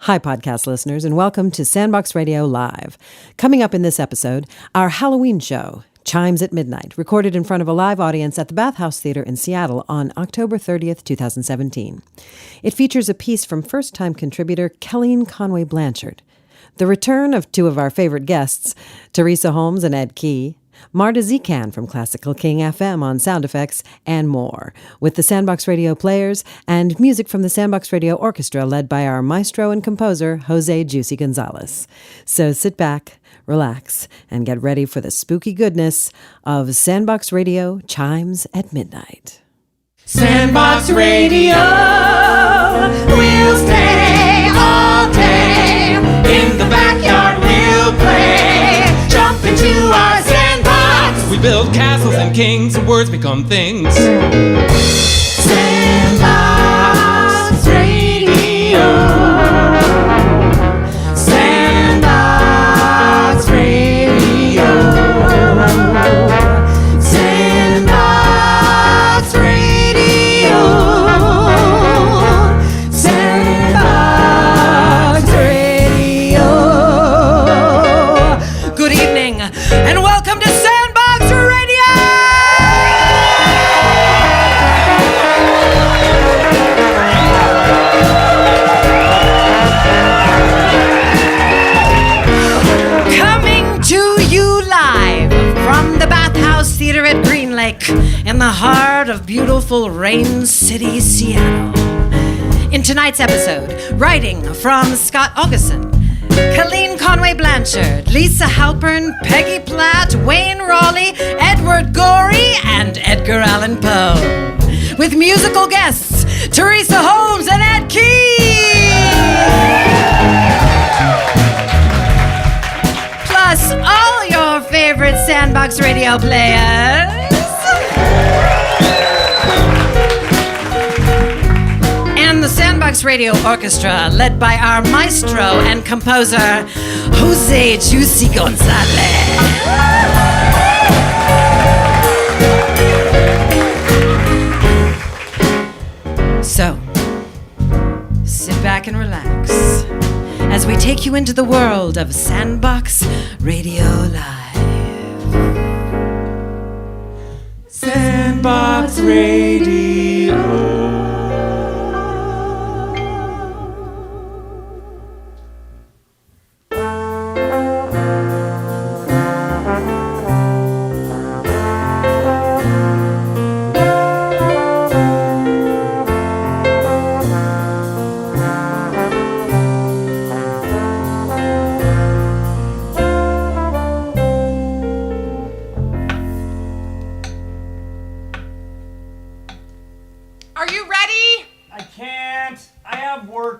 Hi, podcast listeners, and welcome to Sandbox Radio Live. Coming up in this episode, our Halloween show, Chimes at Midnight, recorded in front of a live audience at the Bathhouse Theater in Seattle on October 30th, 2017. It features a piece from first-time contributor Kellene Conway Blanchard, the return of two of our favorite guests, Teresa Holmes and Ed Key, Marta Zekan from Classical King FM on sound effects, and more, with the Sandbox Radio players and music from the Sandbox Radio Orchestra led by our maestro and composer, Jose Juicy Gonzalez. So sit back, relax, and get ready for the spooky goodness of Sandbox Radio Chimes at Midnight. Sandbox Radio, we'll stay all day. In the backyard we'll play. Jump into our sandbox. We build castles and kings, and words become things. Sandbox Radio. Sandbox Radio. Sandbox Radio. Sandbox Radio. Good evening, and welcome to Sandbox Radio! Coming to you live from the Bathhouse Theater at Green Lake in the heart of beautiful Rain City, Seattle. In tonight's episode, writing from Scott Augustin, Kellene Conway Blanchard, Lisa Halpern, Peggy Platt, Wayne Raleigh, Edward Gorey, and Edgar Allan Poe. With musical guests, Teresa Holmes and Ed Key! Plus all your favorite Sandbox Radio players. And the Sandbox Radio Orchestra, led by our maestro and composer, Jose Juicy Gonzalez. So, sit back and relax as we take you into the world of Sandbox Radio Live. Sandbox Radio.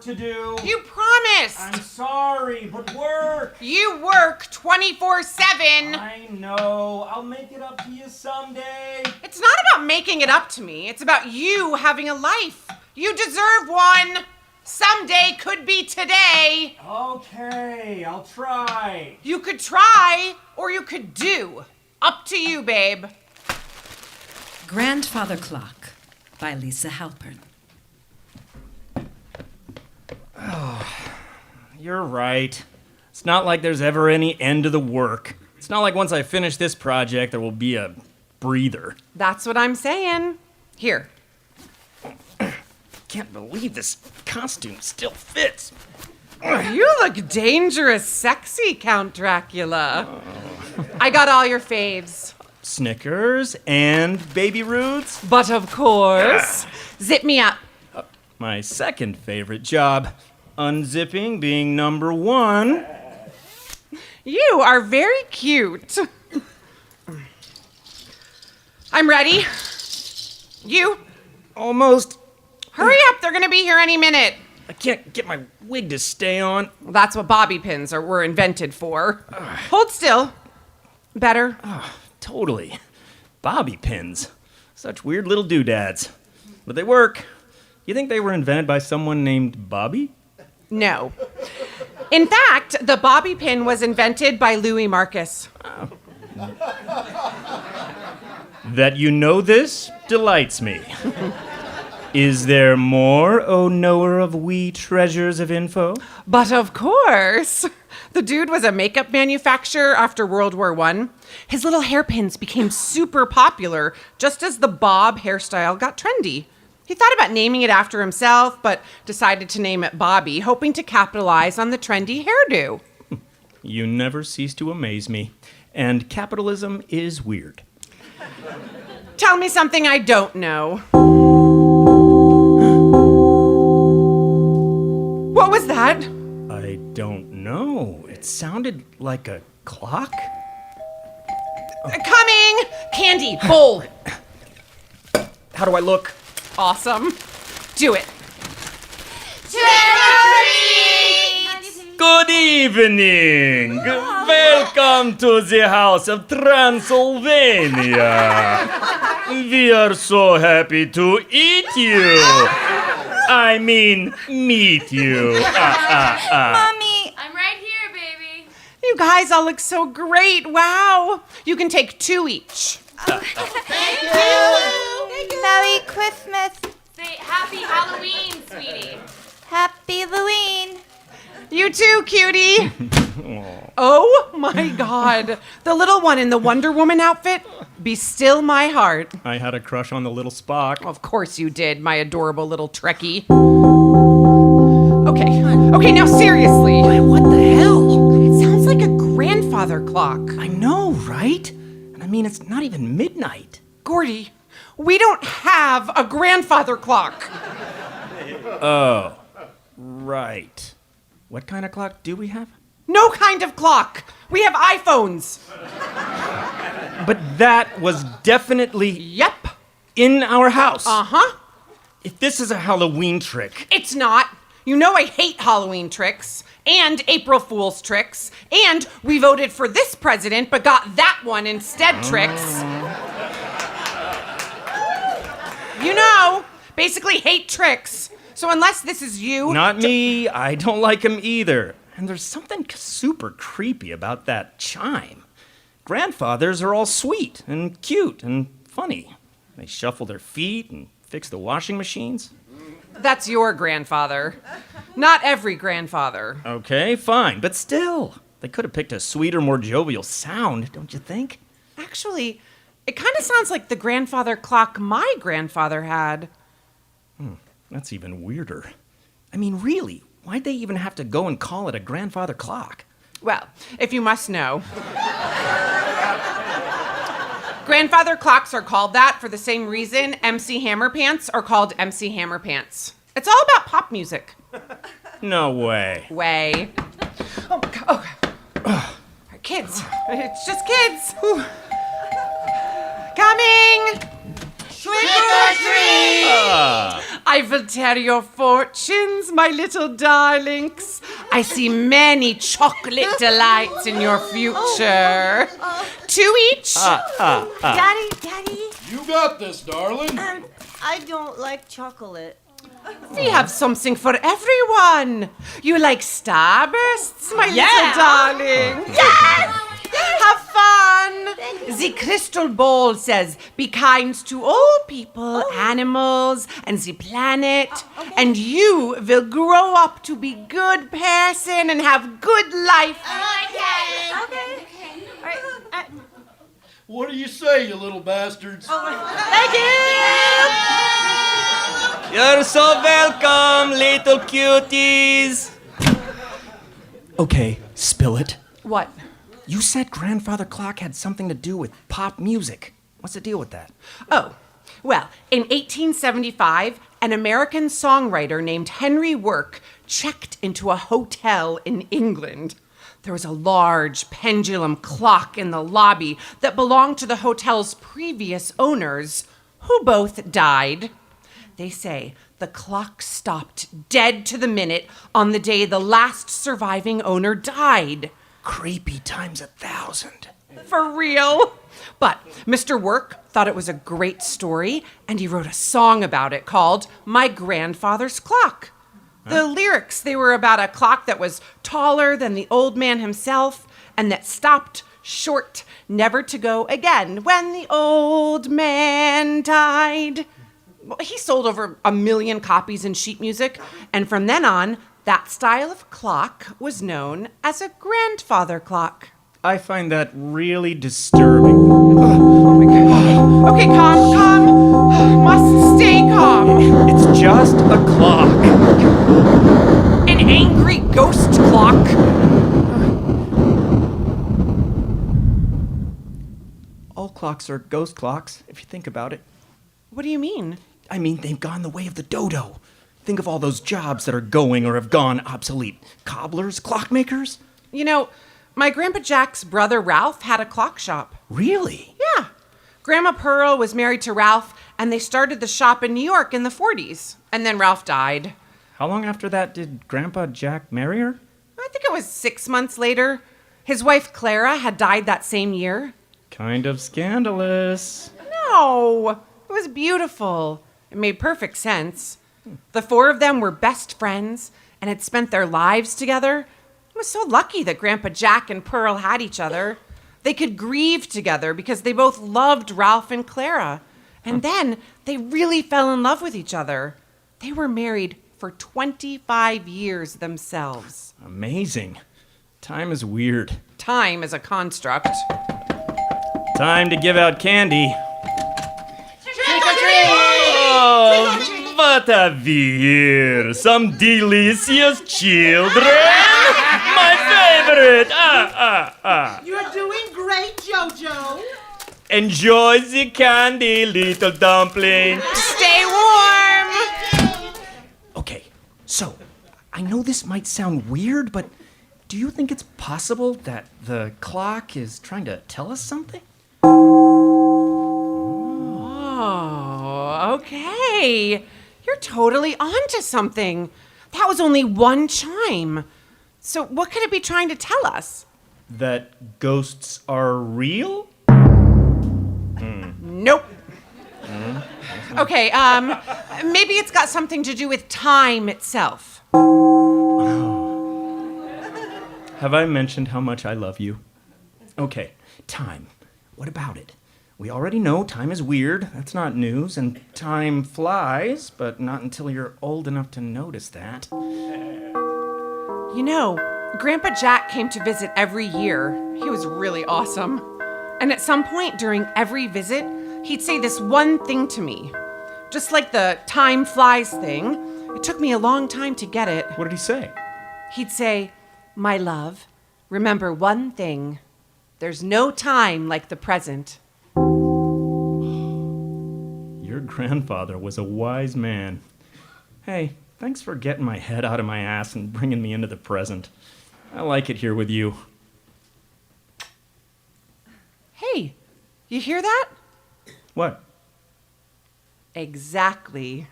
To do. You promised! I'm sorry, but work! You work 24/7! I know. I'll make it up to you someday. It's not about making it up to me. It's about you having a life. You deserve one. Someday could be today. Okay, I'll try. You could try, or you could do. Up to you, babe. Grandfather Clock by Lisa Halpern. Oh, you're right. It's not like there's ever any end to the work. It's not like once I finish this project, there will be a breather. That's what I'm saying. Here. Can't believe this costume still fits. You look dangerous, sexy, Count Dracula. I got all your faves. Snickers and Baby Ruths. But of course. Zip me up. My second favorite job, unzipping being number one. You are very cute. I'm ready. You? Almost. Hurry up, they're gonna be here any minute. I can't get my wig to stay on. Well, that's what bobby pins were invented for. Hold still. Better. Totally. Bobby pins. Such weird little doodads. But they work. You think they were invented by someone named Bobby? No. In fact, the bobby pin was invented by Louis Marcus. That you know this delights me. Is there more, O knower of wee treasures of info? But of course. The dude was a makeup manufacturer after World War I. His little hairpins became super popular just as the bob hairstyle got trendy. He thought about naming it after himself, but decided to name it Bobby, hoping to capitalize on the trendy hairdo. You never cease to amaze me. And capitalism is weird. Tell me something I don't know. What was that? I don't know. It sounded like a clock? Coming! Candy, bowl. How do I look? Awesome. Do it. Good evening! Welcome to the House of Transylvania! We are so happy to eat you! I mean, meet you! Mommy! I'm right here, baby. You guys all look so great. Wow. You can take 2 each. Thank you. Merry Christmas. Say Happy Halloween, sweetie. Happy Halloween. You too, cutie. Oh my God. The little one in the Wonder Woman outfit? Be still my heart. I had a crush on the little Spock. Of course you did, my adorable little Trekkie. Okay, now seriously. What the hell? It sounds like a grandfather clock. I know, right? And I mean, it's not even midnight. Gordy, we don't have a grandfather clock. Oh, right. What kind of clock do we have? No kind of clock. We have iPhones. But that was definitely Yep. in our house. Uh-huh. If this is a Halloween trick, It's not. You know I hate Halloween tricks and April Fool's tricks, and we voted for this president but got that one instead tricks. You know, basically hate tricks. So unless this is you... not me. I don't like him either. And there's something super creepy about that chime. Grandfathers are all sweet and cute and funny. They shuffle their feet and fix the washing machines. That's your grandfather. Not every grandfather. Okay, fine, but still, they could have picked a sweeter, more jovial sound, don't you think? Actually, it kind of sounds like the grandfather clock my grandfather had. That's even weirder. I mean, really, why'd they even have to go and call it a grandfather clock? Well, if you must know. Grandfather clocks are called that for the same reason MC Hammer Pants are called MC Hammer Pants. It's all about pop music. No way. Way. Oh, my God. Okay. Kids. It's just kids. Whew. Coming. Trick or treat. I will tell your fortunes, my little darlings. I see many chocolate delights in your future. 2 each. Daddy, You got this, darling. I don't like chocolate. We have something for everyone. You like starbursts, my little darling? Yes! Have fun. The crystal ball says, be kind to all people, animals, and the planet. And you will grow up to be good person and have good life. Okay. All right. What do you say, you little bastards? Thank you. You're so welcome, little cuties. Okay, spill it. What? You said grandfather clock had something to do with pop music. What's the deal with that? Oh, well, in 1875, an American songwriter named Henry Work checked into a hotel in England. There was a large pendulum clock in the lobby that belonged to the hotel's previous owners, who both died. They say the clock stopped dead to the minute on the day the last surviving owner died. Creepy times 1,000. For real. But Mr. Work thought it was a great story, and he wrote a song about it called My Grandfather's Clock. The lyrics, they were about a clock that was taller than the old man himself and that stopped short, never to go again when the old man died. He sold over 1 million copies in sheet music, and from then on, that style of clock was known as a grandfather clock. I find that really disturbing. Oh my God. Okay, calm. Must stay calm. It's just a clock. An angry ghost clock. All clocks are ghost clocks, if you think about it. What do you mean? I mean, they've gone the way of the dodo. Think of all those jobs that are going or have gone obsolete. Cobblers, clockmakers? You know, my Grandpa Jack's brother Ralph had a clock shop. Really? Yeah. Grandma Pearl was married to Ralph, and they started the shop in New York in the 40s. And then Ralph died. How long after that did Grandpa Jack marry her? I think it was 6 months later. His wife Clara had died that same year. Kind of scandalous. No, it was beautiful. It made perfect sense. The four of them were best friends and had spent their lives together. I was so lucky that Grandpa Jack and Pearl had each other. They could grieve together because they both loved Ralph and Clara. And then they really fell in love with each other. They were married for 25 years themselves. Amazing. Time is weird. Time is a construct. Time to give out candy. Trick or treat! Oh, what have we here? Some delicious children? My favorite! You're doing great, Jojo. Enjoy the candy, little dumpling. Stay warm! Okay, so, I know this might sound weird, but do you think it's possible that the clock is trying to tell us something? Oh, okay. You're totally onto something. That was only one chime. So what could it be trying to tell us? That ghosts are real? Nope. Okay, maybe it's got something to do with time itself. Have I mentioned how much I love you? Okay, time. What about it? We already know time is weird. That's not news. And time flies, but not until you're old enough to notice that. You know, Grandpa Jack came to visit every year. He was really awesome. And at some point during every visit, he'd say this one thing to me. Just like the time flies thing, it took me a long time to get it. What did he say? He'd say, "My love, remember one thing. There's no time like the present." Your grandfather was a wise man. Hey, thanks for getting my head out of my ass and bringing me into the present. I like it here with you. Hey, you hear that? What? Exactly.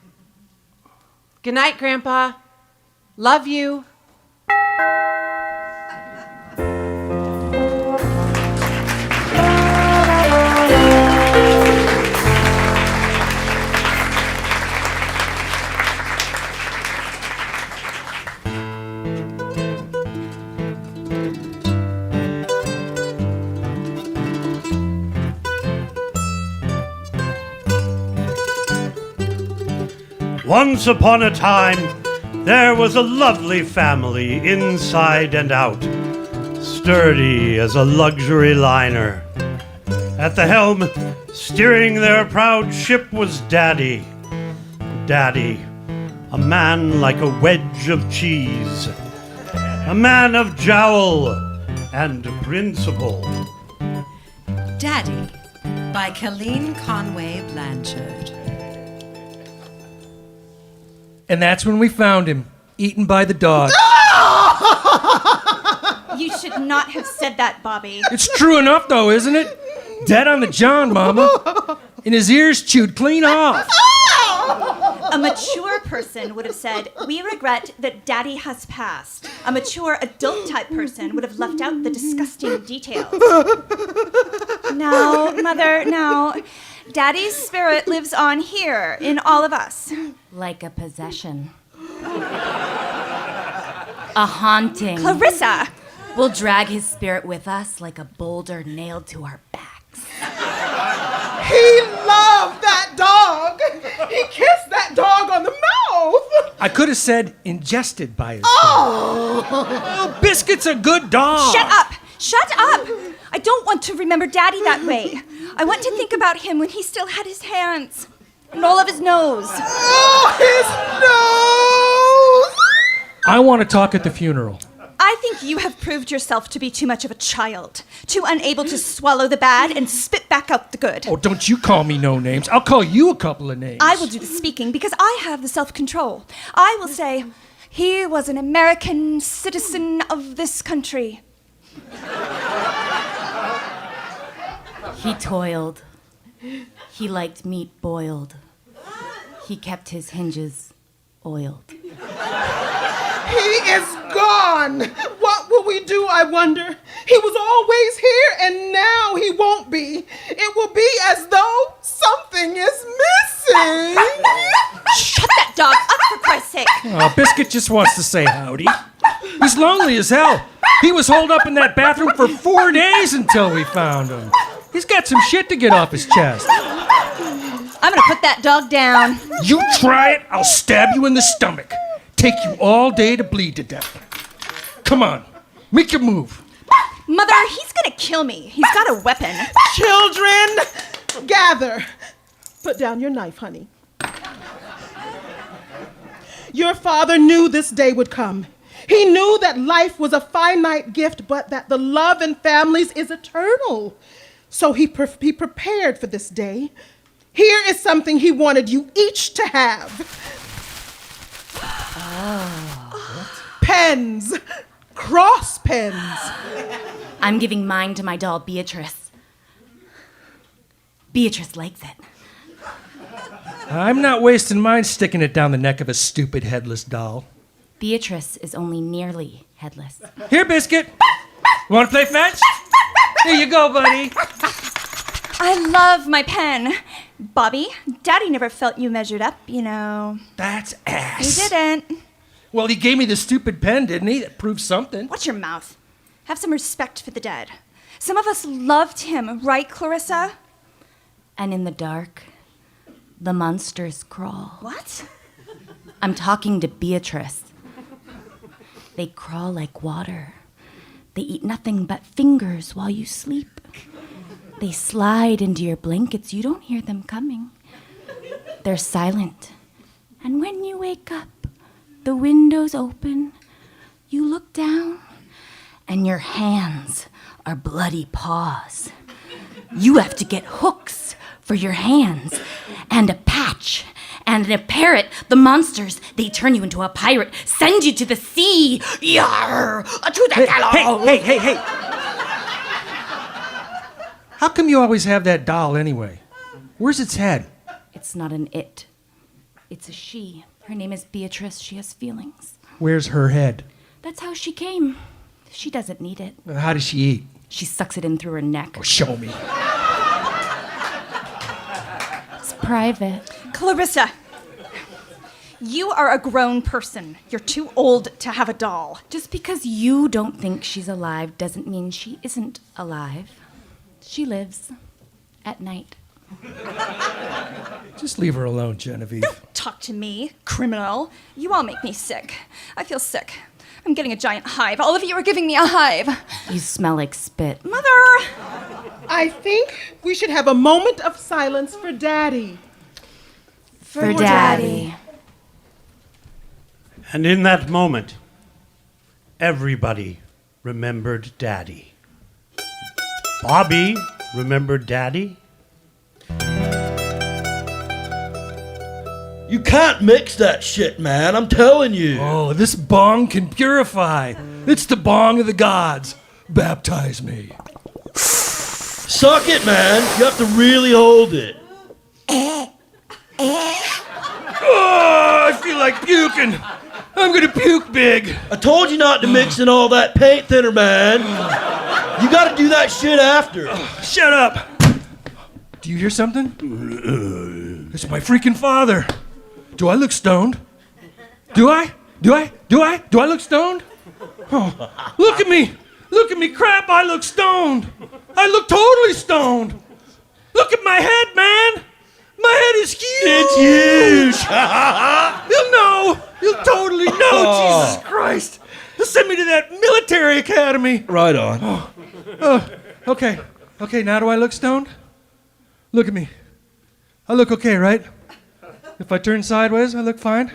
Good night, Grandpa. Love you. Once upon a time, there was a lovely family inside and out, sturdy as a luxury liner. At the helm, steering their proud ship, was Daddy. Daddy, a man like a wedge of cheese, a man of jowl and principle. Daddy by Colleen Conway Blanchard. And that's when we found him, eaten by the dog. You should not have said that, Bobby. It's true enough, though, isn't it? Dead on the John, Mama. And his ears chewed clean off. A mature person would have said, "We regret that Daddy has passed." A mature adult-type person would have left out the disgusting details. No, Mother, no. Daddy's spirit lives on here, in all of us. Like a possession. A haunting. Clarissa! We'll drag his spirit with us like a boulder nailed to our backs. He loved that dog. He kissed that dog on the mouth. I could have said ingested by his dog. Oh, Biscuit's a good dog. Shut up! Shut up! I don't want to remember Daddy that way. I want to think about him when he still had his hands and all of his nose. Oh, his nose! I want to talk at the funeral. I think you have proved yourself to be too much of a child, too unable to swallow the bad and spit back out the good. Oh, don't you call me no names. I'll call you a couple of names. I will do the speaking because I have the self-control. I will say, he was an American citizen of this country. He toiled. He liked meat boiled. He kept his hinges oiled. He is gone. What will we do, I wonder? He was always here, and now he won't be. It will be as though something is missing. Shut that dog up, for Christ's sake. Oh, Biscuit just wants to say howdy. He's lonely as hell. He was holed up in that bathroom for 4 days until we found him. He's got some shit to get off his chest. I'm gonna put that dog down. You try it, I'll stab you in the stomach. Take you all day to bleed to death. Come on, make your move. Mother, he's gonna kill me. He's got a weapon. Children, gather. Put down your knife, honey. Your father knew this day would come. He knew that life was a finite gift, but that the love in families is eternal. So he prepared for this day. Here is something he wanted you each to have. Pens. Cross pens. I'm giving mine to my doll, Beatrice. Beatrice likes it. I'm not wasting mine sticking it down the neck of a stupid headless doll. Beatrice is only nearly headless. Here, Biscuit. Want to play fetch? Here you go, buddy. I love my pen. Bobby, Daddy never felt you measured up, you know. That's He ass. didn't. Well, he gave me the stupid pen, didn't he? That proves something. Watch your mouth. Have some respect for the dead. Some of us loved him, right, Clarissa? And in the dark, the monsters crawl. What? I'm talking to Beatrice. They crawl like water. They eat nothing but fingers while you sleep. They slide into your blankets. You don't hear them coming. They're silent. And when you wake up, the window's open. You look down, and your hands are bloody paws. You have to get hooks for your hands, and a patch, and a parrot. The monsters, they turn you into a pirate, send you to the sea. Yarr! To the gallows! Hey. How come you always have that doll anyway? Where's its head? It's not an it. It's a she. Her name is Beatrice. She has feelings. Where's her head? That's how she came. She doesn't need it. How does she eat? She sucks it in through her neck. Oh, show me. It's private. Clarissa, you are a grown person. You're too old to have a doll. Just because you don't think she's alive doesn't mean she isn't alive. She lives at night. Just leave her alone, Genevieve. Don't talk to me, criminal. You all make me sick. I feel sick. I'm getting a giant hive. All of you are giving me a hive. You smell like spit. Mother! I think we should have a moment of silence for Daddy. For Daddy. And in that moment, everybody remembered Daddy. Bobby remembered Daddy. You can't mix that shit, man. I'm telling you. Oh, this bong can purify. It's the bong of the gods. Baptize me. Suck it, man. You have to really hold it. Oh, I feel like puking. I'm gonna puke big. I told you not to mix in all that paint thinner, man. You gotta do that shit after. Shut up. Do you hear something? It's my freaking father. Do I look stoned? Do I look stoned? Oh, look at me. Crap, I look stoned. I look totally stoned. Look at my head, man! My head is huge! It's huge! You'll know! You'll totally know, Jesus Christ! Just send me to that military academy! Right on. Okay, now do I look stoned? Look at me. I look okay, right? If I turn sideways, I look fine.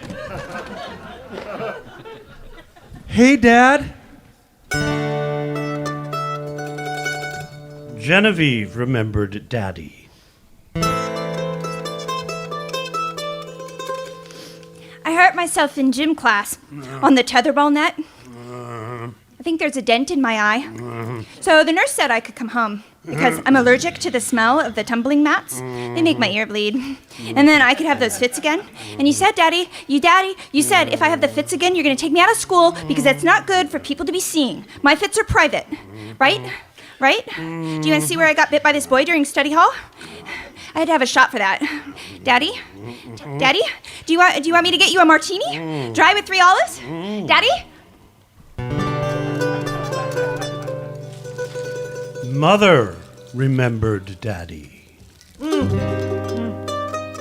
Hey, Dad. Genevieve remembered Daddy. I hurt myself in gym class on the tetherball net. I think there's a dent in my eye. So the nurse said I could come home because I'm allergic to the smell of the tumbling mats. They make my ear bleed. And then I could have those fits again. And you said, Daddy, you said if I have the fits again, you're going to take me out of school because that's not good for people to be seeing. My fits are private. Right? Right? Do you want to see where I got bit by this boy during study hall? I had to have a shot for that. Daddy? Do you want me to get you a martini? Dry with 3 olives? Daddy? Mother remembered Daddy.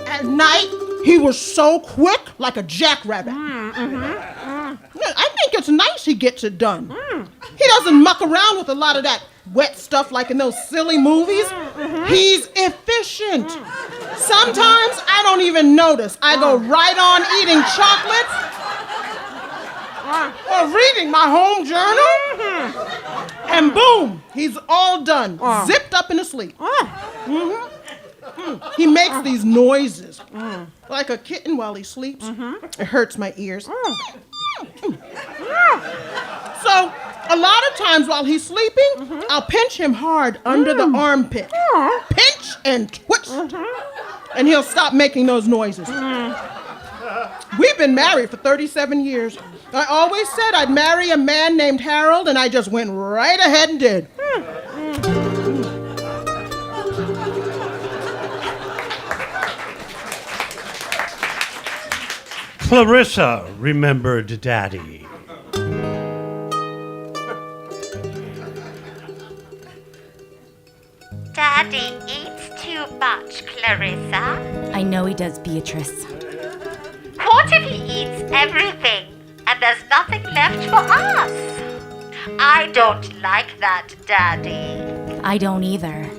At night, he was so quick, like a jackrabbit. I think it's nice he gets it done. He doesn't muck around with a lot of that wet stuff like in those silly movies. He's efficient. Sometimes I don't even notice. I go right on eating chocolates or reading my home journal. And boom, he's all done, zipped up and asleep. He makes these noises like a kitten while he sleeps. It hurts my ears. So a lot of times while he's sleeping, I'll pinch him hard under the armpit. Pinch and twitch. And he'll stop making those noises. We've been married for 37 years. I always said I'd marry a man named Harold, and I just went right ahead and did. Clarissa remembered Daddy. Daddy eats too much, Clarissa. I know he does, Beatrice. What if he eats everything and there's nothing left for us? I don't like that, Daddy. I don't either.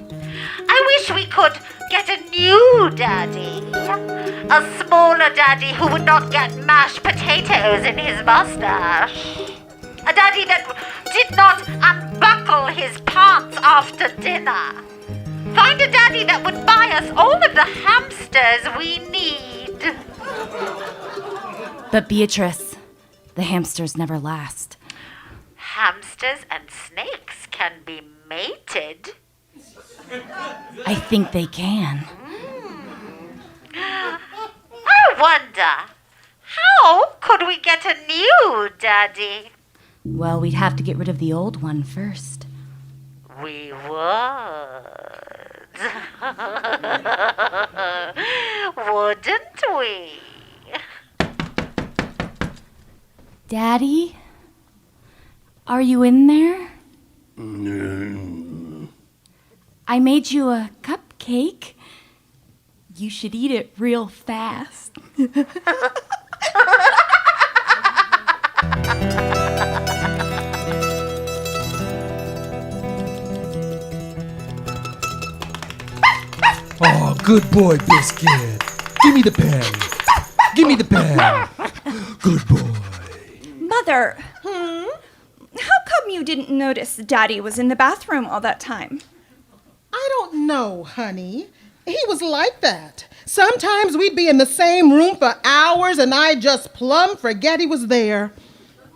I wish we could get a new Daddy. A smaller Daddy who would not get mashed potatoes in his mustache. A Daddy that did not unbuckle his pants after dinner. Find a Daddy that would buy us all of the hamsters we need. But Beatrice, the hamsters never last. Hamsters and snakes can be mated. I think they can. I wonder, how could we get a new Daddy? Well, we'd have to get rid of the old one first. We would. Wouldn't we? Daddy? Are you in there? I made you a cupcake. You should eat it real fast. Oh, good boy, Biscuit. Give me the pen. Give me the pen. Good boy. Mother. How come you didn't notice Daddy was in the bathroom all that time? I don't know, honey. He was like that. Sometimes we'd be in the same room for hours and I'd just plumb forget he was there.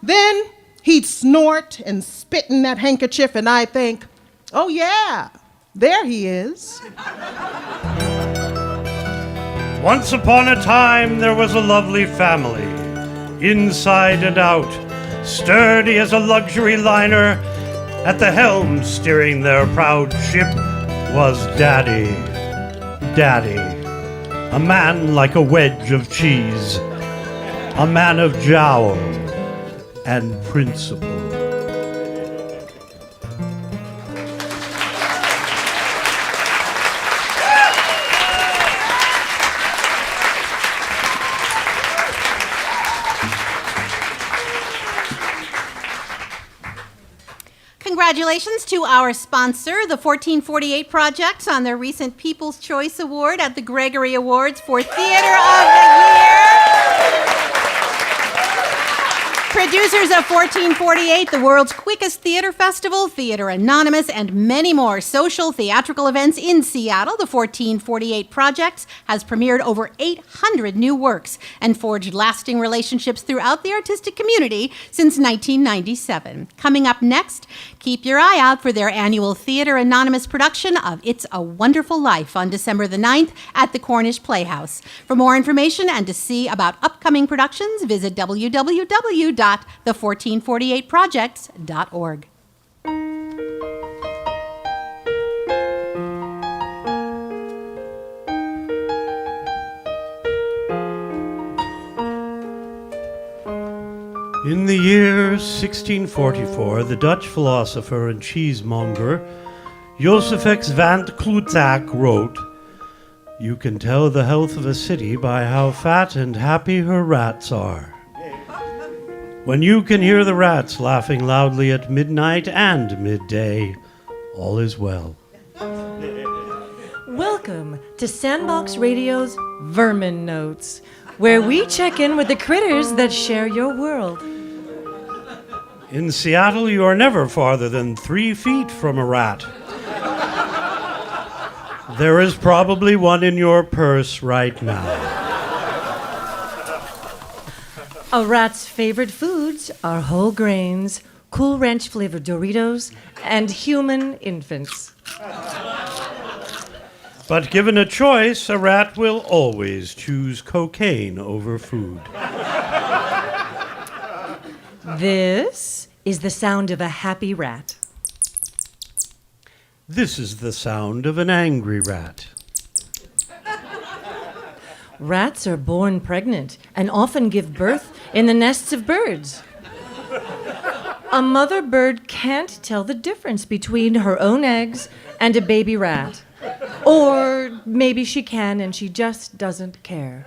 Then he'd snort and spit in that handkerchief and I'd think, oh yeah, there he is. Once upon a time, there was a lovely family, inside and out, sturdy as a luxury liner. At the helm, steering their proud ship, was Daddy. Daddy, a man like a wedge of cheese, a man of jowl and principle. congratulations to our sponsor, the 1448 Project, on their recent People's Choice Award at the Gregory Awards for Theater of the Year. Producers of 1448, the world's quickest theater festival, Theater Anonymous, and many more social theatrical events in Seattle, the 1448 Project has premiered over 800 new works and forged lasting relationships throughout the artistic community since 1997. Coming up next, keep your eye out for their annual Theater Anonymous production of It's a Wonderful Life on December the 9th at the Cornish Playhouse. For more information and to see about upcoming productions, visit www.the1448projects.org. In the year 1644, the Dutch philosopher and cheesemonger Josephus van Kloetzak wrote, "You can tell the health of a city by how fat and happy her rats are." When you can hear the rats laughing loudly at midnight and midday, all is well. Welcome to Sandbox Radio's Vermin Notes, where we check in with the critters that share your world. In Seattle, you are never farther than 3 feet from a rat. There is probably one in your purse right now. A rat's favorite foods are whole grains, Cool Ranch flavored Doritos, and human infants. But given a choice, a rat will always choose cocaine over food. This is the sound of a happy rat. This is the sound of an angry rat. Rats are born pregnant and often give birth in the nests of birds. A mother bird can't tell the difference between her own eggs and a baby rat. Or maybe she can and she just doesn't care.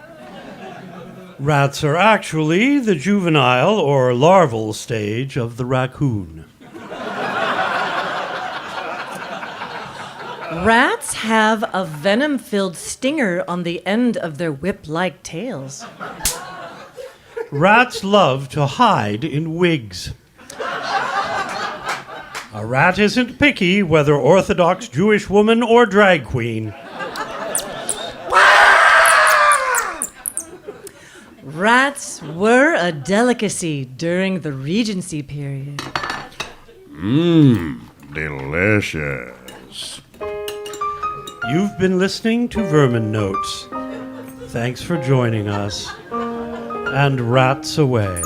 Rats are actually the juvenile or larval stage of the raccoon. Rats have a venom-filled stinger on the end of their whip-like tails. Rats love to hide in wigs. A rat isn't picky, whether Orthodox Jewish woman or drag queen. Rats were a delicacy during the Regency period. Delicious. You've been listening to Vermin Notes. Thanks for joining us. And rats away.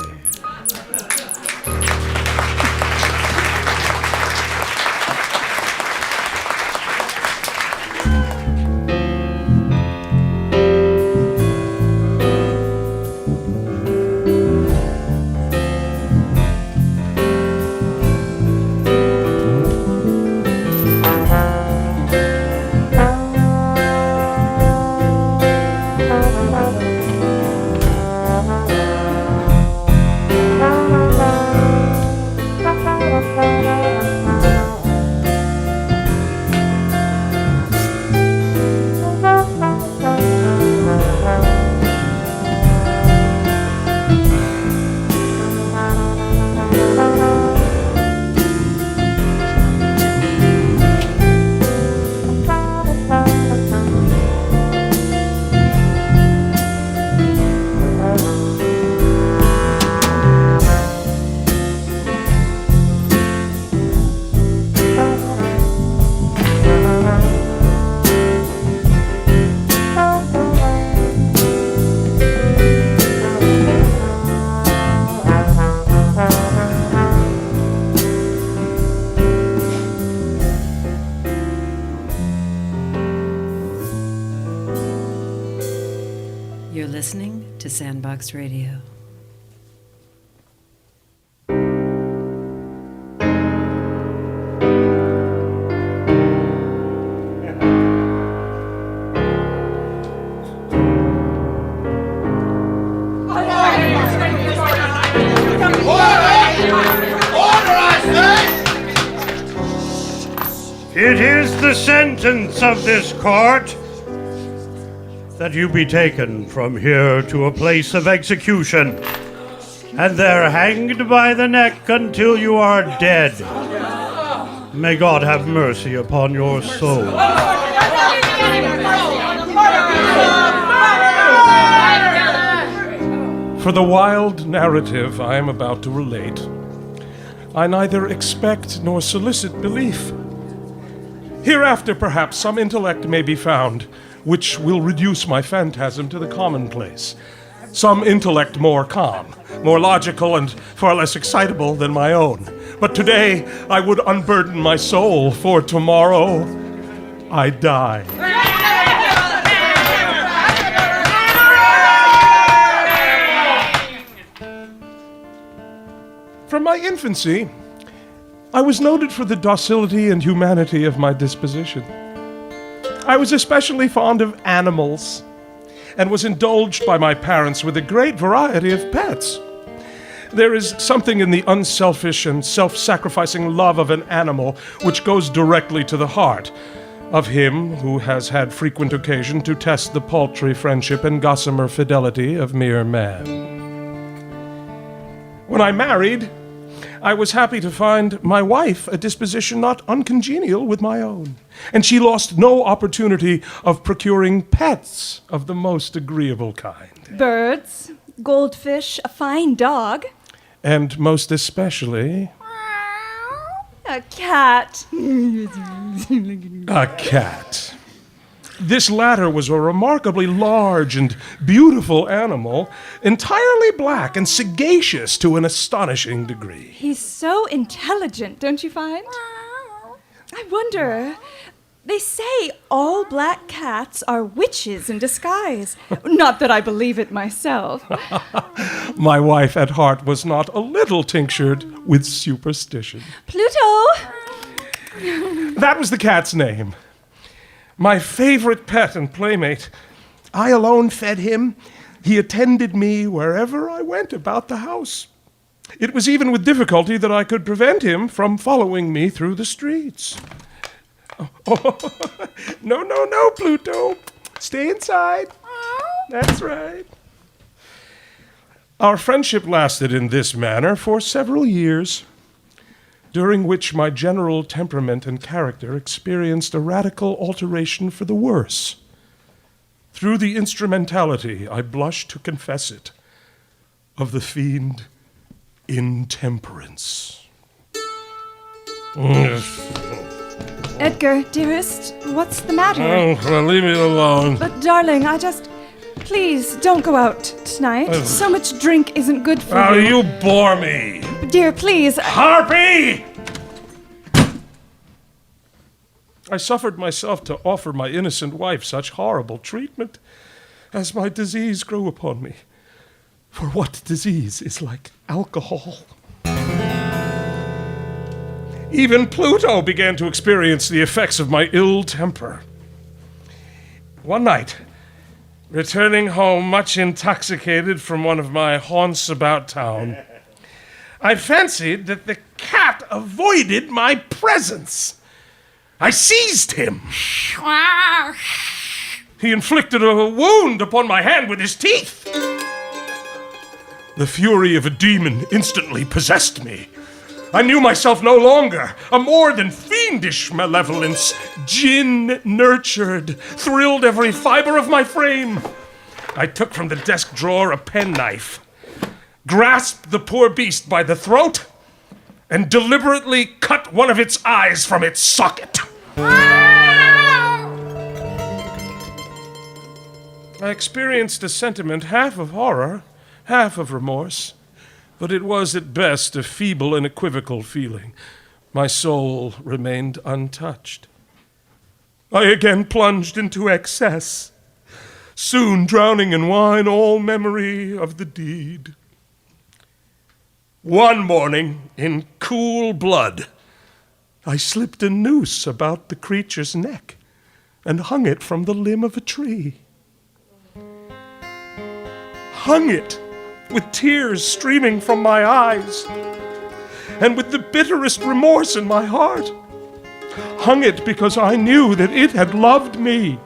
You're listening to Sandbox Radio. It is the sentence of this court that you be taken from here to a place of execution, and there hanged by the neck until you are dead. May God have mercy upon your soul. For the wild narrative I am about to relate, I neither expect nor solicit belief. Hereafter, perhaps, some intellect may be found which will reduce my phantasm to the commonplace. Some intellect more calm, more logical, and far less excitable than my own. But today I would unburden my soul, for tomorrow I die. From my infancy, I was noted for the docility and humanity of my disposition. I was especially fond of animals, and was indulged by my parents with a great variety of pets. There is something in the unselfish and self-sacrificing love of an animal which goes directly to the heart of him who has had frequent occasion to test the paltry friendship and gossamer fidelity of mere man. When I married, I was happy to find my wife a disposition not uncongenial with my own, and she lost no opportunity of procuring pets of the most agreeable kind. Birds, goldfish, a fine dog. And most especially... a cat. a cat. This latter was a remarkably large and beautiful animal, entirely black and sagacious to an astonishing degree. He's so intelligent, don't you find? I wonder, they say all black cats are witches in disguise. Not that I believe it myself. My wife at heart was not a little tinctured with superstition. Pluto! That was the cat's name. My favorite pet and playmate. I alone fed him. He attended me wherever I went about the house. It was even with difficulty that I could prevent him from following me through the streets. Oh, no, Pluto. Stay inside. That's right. Our friendship lasted in this manner for several years, during which my general temperament and character experienced a radical alteration for the worse. Through the instrumentality, I blush to confess it, of the fiend intemperance. Edgar, dearest, what's the matter? Oh, well, leave me alone. But darling, please don't go out tonight. So much drink isn't good for you. Oh, you bore me. Dear, please. Harpy! I suffered myself to offer my innocent wife such horrible treatment as my disease grew upon me. For what disease is like alcohol? Even Pluto began to experience the effects of my ill temper. One night, returning home much intoxicated from one of my haunts about town, I fancied that the cat avoided my presence. I seized him. He inflicted a wound upon my hand with his teeth. The fury of a demon instantly possessed me. I knew myself no longer. A more than fiendish malevolence, gin-nurtured, thrilled every fiber of my frame. I took from the desk drawer a penknife, grasped the poor beast by the throat, and deliberately cut one of its eyes from its socket. I experienced a sentiment half of horror, half of remorse, but it was at best a feeble and equivocal feeling. My soul remained untouched. I again plunged into excess, soon drowning in wine all memory of the deed. One morning, in cool blood, I slipped a noose about the creature's neck and hung it from the limb of a tree. Hung it with tears streaming from my eyes and with the bitterest remorse in my heart. hung it because I knew that it had loved me.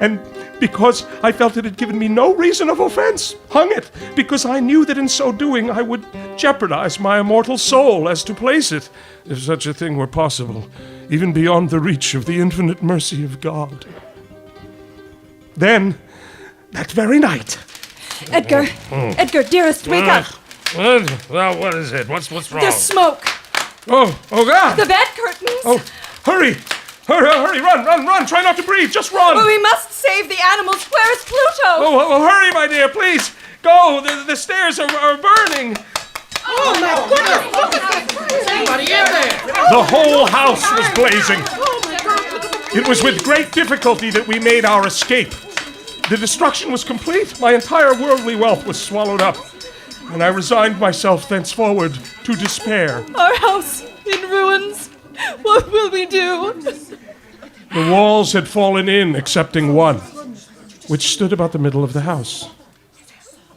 And because I felt it had given me no reason of offense, hung it because I knew that in so doing I would jeopardize my immortal soul as to place it, if such a thing were possible, even beyond the reach of the infinite mercy of God. Then, that very night... Edgar! Edgar, dearest, wake up! What? Well, what is it? What's wrong? There's smoke! Oh God! The bed curtains! Oh, hurry! Hurry, run! Try not to breathe, just run! Well, we must save the animals. Where is Pluto? Oh, hurry, my dear, please! Go! The stairs are burning! Oh my goodness! Look at that! Somebody in there! The whole house was blazing. It was with great difficulty that we made our escape. The destruction was complete. My entire worldly wealth was swallowed up. And I resigned myself thenceforward to despair. Our house in ruins. What will we do? The walls had fallen in, excepting one, which stood about the middle of the house.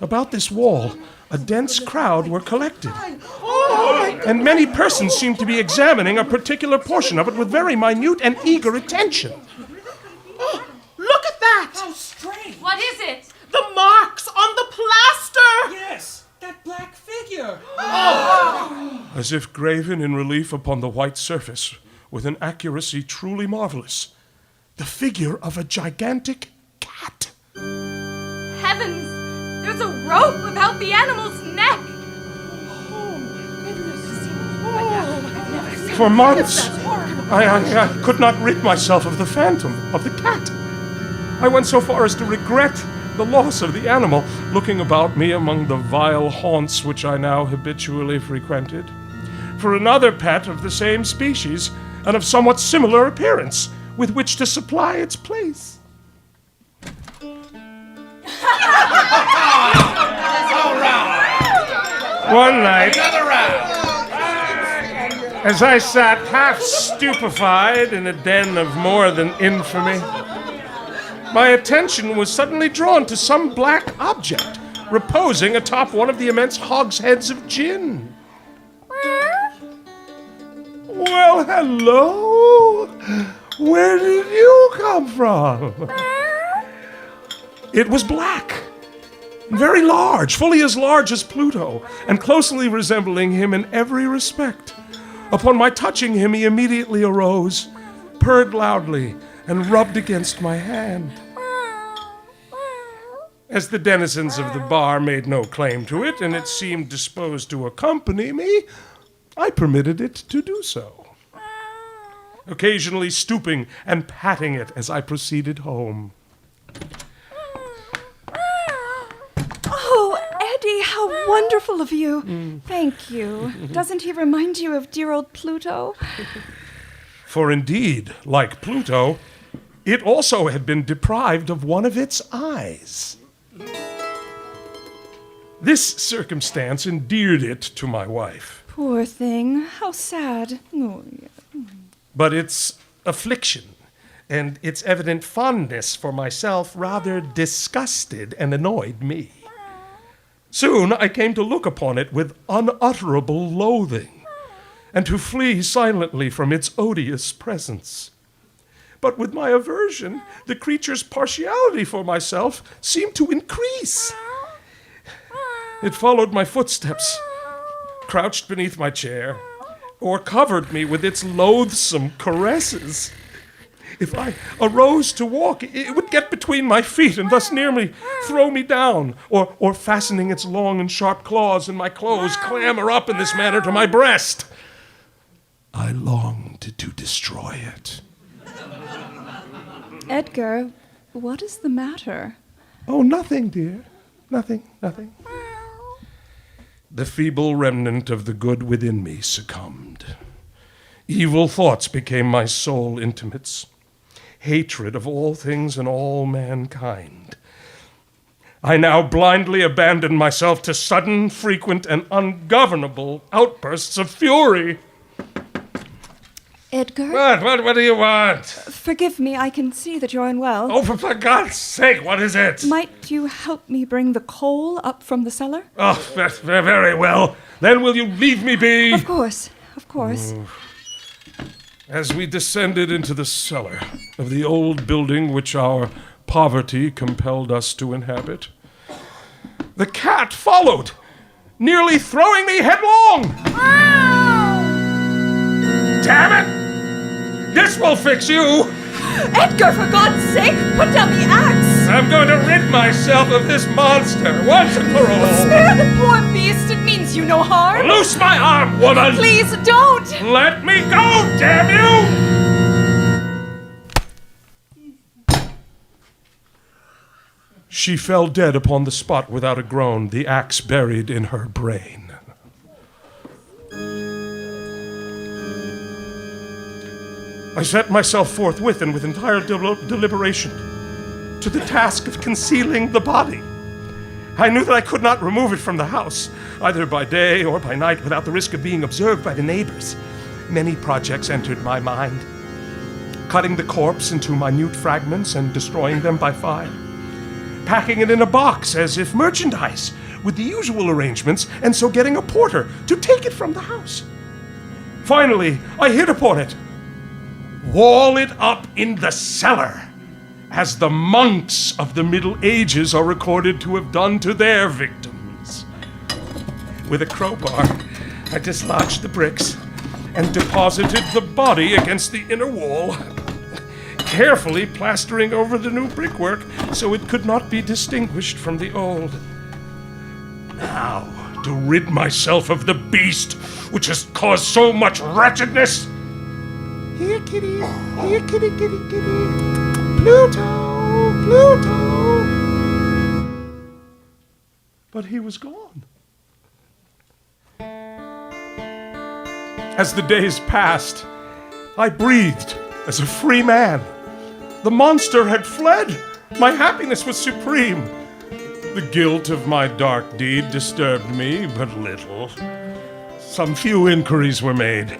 About this wall, a dense crowd were collected. And many persons seemed to be examining a particular portion of it with very minute and eager attention. Oh, look at that! How strange! What is it? The marks on the plaster! Yes, that black figure! As if graven in relief upon the white surface, with an accuracy truly marvelous, the figure of a gigantic cat. Heavens! There's a rope about the animal's neck! For months, I could not rid myself of the phantom of the cat. I went so far as to regret the loss of the animal, looking about me among the vile haunts which I now habitually frequented, for another pet of the same species and of somewhat similar appearance, with which to supply its place. One night, as I sat half stupefied in a den of more than infamy, my attention was suddenly drawn to some black object reposing atop one of the immense hogsheads of gin. Well, hello! Where did you come from? It was black, very large, fully as large as Pluto, and closely resembling him in every respect. Upon my touching him, he immediately arose, purred loudly, and rubbed against my hand. As the denizens of the bar made no claim to it, and it seemed disposed to accompany me, I permitted it to do so, occasionally stooping and patting it as I proceeded home. Oh, Eddie, how wonderful of you. Thank you. Doesn't he remind you of dear old Pluto? For indeed, like Pluto, it also had been deprived of one of its eyes. This circumstance endeared it to my wife. Poor thing. How sad. Oh, yeah. But its affliction and its evident fondness for myself rather disgusted and annoyed me. Soon I came to look upon it with unutterable loathing, and to flee silently from its odious presence. But with my aversion, the creature's partiality for myself seemed to increase. It followed my footsteps, crouched beneath my chair, or covered me with its loathsome caresses. If I arose to walk, it would get between my feet and thus near me throw me down, or fastening its long and sharp claws in my clothes, clamber up in this manner to my breast. I longed to destroy it. Edgar, what is the matter? Oh, nothing, dear. Nothing. The feeble remnant of the good within me succumbed. Evil thoughts became my sole intimates. Hatred of all things and all mankind. I now blindly abandoned myself to sudden, frequent, and ungovernable outbursts of fury. Edgar? What do you want? Forgive me, I can see that you're unwell. Oh, for God's sake, what is it? Might you help me bring the coal up from the cellar? Oh, that's very well. Then will you leave me be? Of course. As we descended into the cellar of the old building which our poverty compelled us to inhabit, the cat followed, nearly throwing me headlong. Damn it! This will fix you! Edgar, for God's sake, put down the axe! I'm going to rid myself of this monster once and for all. Spare the poor beast, it means you no harm. Loose my arm, woman! Please don't! Let me go, damn you! She fell dead upon the spot without a groan, the axe buried in her brain. I set myself forthwith and with entire deliberation to the task of concealing the body. I knew that I could not remove it from the house, either by day or by night, without the risk of being observed by the neighbors. Many projects entered my mind. Cutting the corpse into minute fragments and destroying them by fire. Packing it in a box as if merchandise, with the usual arrangements, and so getting a porter to take it from the house. Finally, I hit upon it. Wall it up in the cellar, as the monks of the Middle Ages are recorded to have done to their victims. With a crowbar, I dislodged the bricks and deposited the body against the inner wall, carefully plastering over the new brickwork so it could not be distinguished from the old. Now, to rid myself of the beast which has caused so much wretchedness. Here, kitty. Here, kitty, kitty, kitty. Pluto, Pluto. But he was gone. As the days passed, I breathed as a free man. The monster had fled. My happiness was supreme. The guilt of my dark deed disturbed me but little. Some few inquiries were made,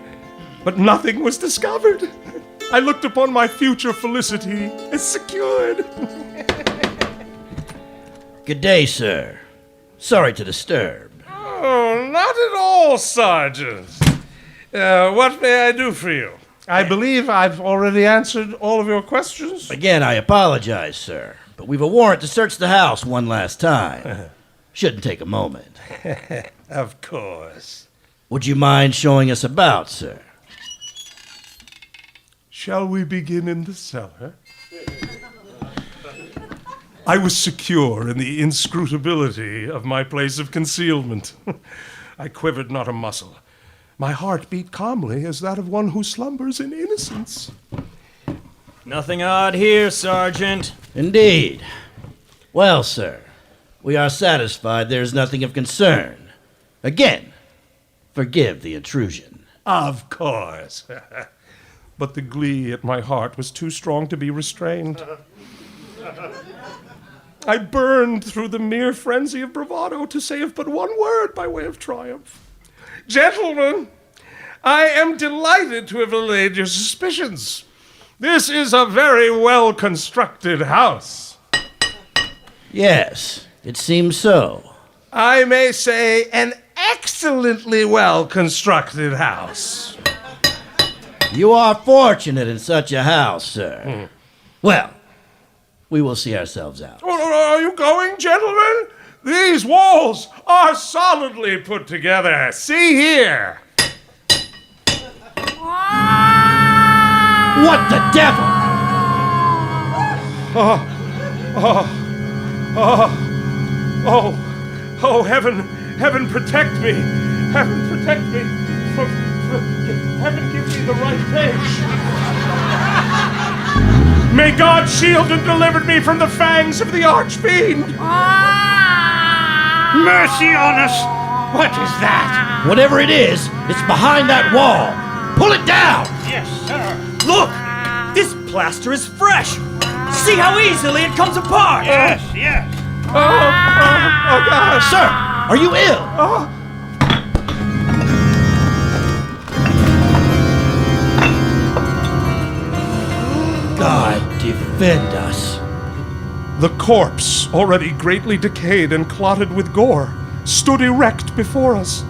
but nothing was discovered. I looked upon my future felicity as secured. Good day, sir. Sorry to disturb. Oh, not at all, Sergeant. What may I do for you? I believe I've already answered all of your questions. Again, I apologize, sir, but we've a warrant to search the house one last time. Shouldn't take a moment. Of course. Would you mind showing us about, sir? Shall we begin in the cellar? I was secure in the inscrutability of my place of concealment. I quivered not a muscle. My heart beat calmly as that of one who slumbers in innocence. Nothing odd here, Sergeant. Indeed. Well, sir, we are satisfied there's nothing of concern. Again, forgive the intrusion. Of course. But the glee at my heart was too strong to be restrained. I burned through the mere frenzy of bravado to say but one word by way of triumph. Gentlemen, I am delighted to have allayed your suspicions. This is a very well-constructed house. Yes, it seems so. I may say an excellently well-constructed house. You are fortunate in such a house, sir. Well, we will see ourselves out. Oh, are you going, gentlemen? These walls are solidly put together. See here. What the devil? Oh, heaven protect me. Heaven protect me. Heaven give me the right page. May God shield and deliver me from the fangs of the archfiend. Mercy on us! What is that? Whatever it is, it's behind that wall. Pull it down! Yes, sir. Look! This plaster is fresh! See how easily it comes apart! Yes, yes. Oh, God. Sir, are you ill? God defend us. The corpse, already greatly decayed and clotted with gore, stood erect before us.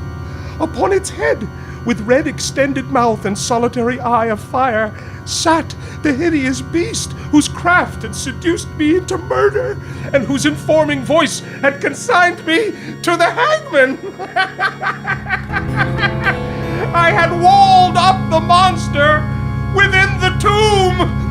Upon its head with red extended mouth and solitary eye of fire, sat the hideous beast whose craft had seduced me into murder, and whose informing voice had consigned me to the hangman. I had walled up the monster within the tomb.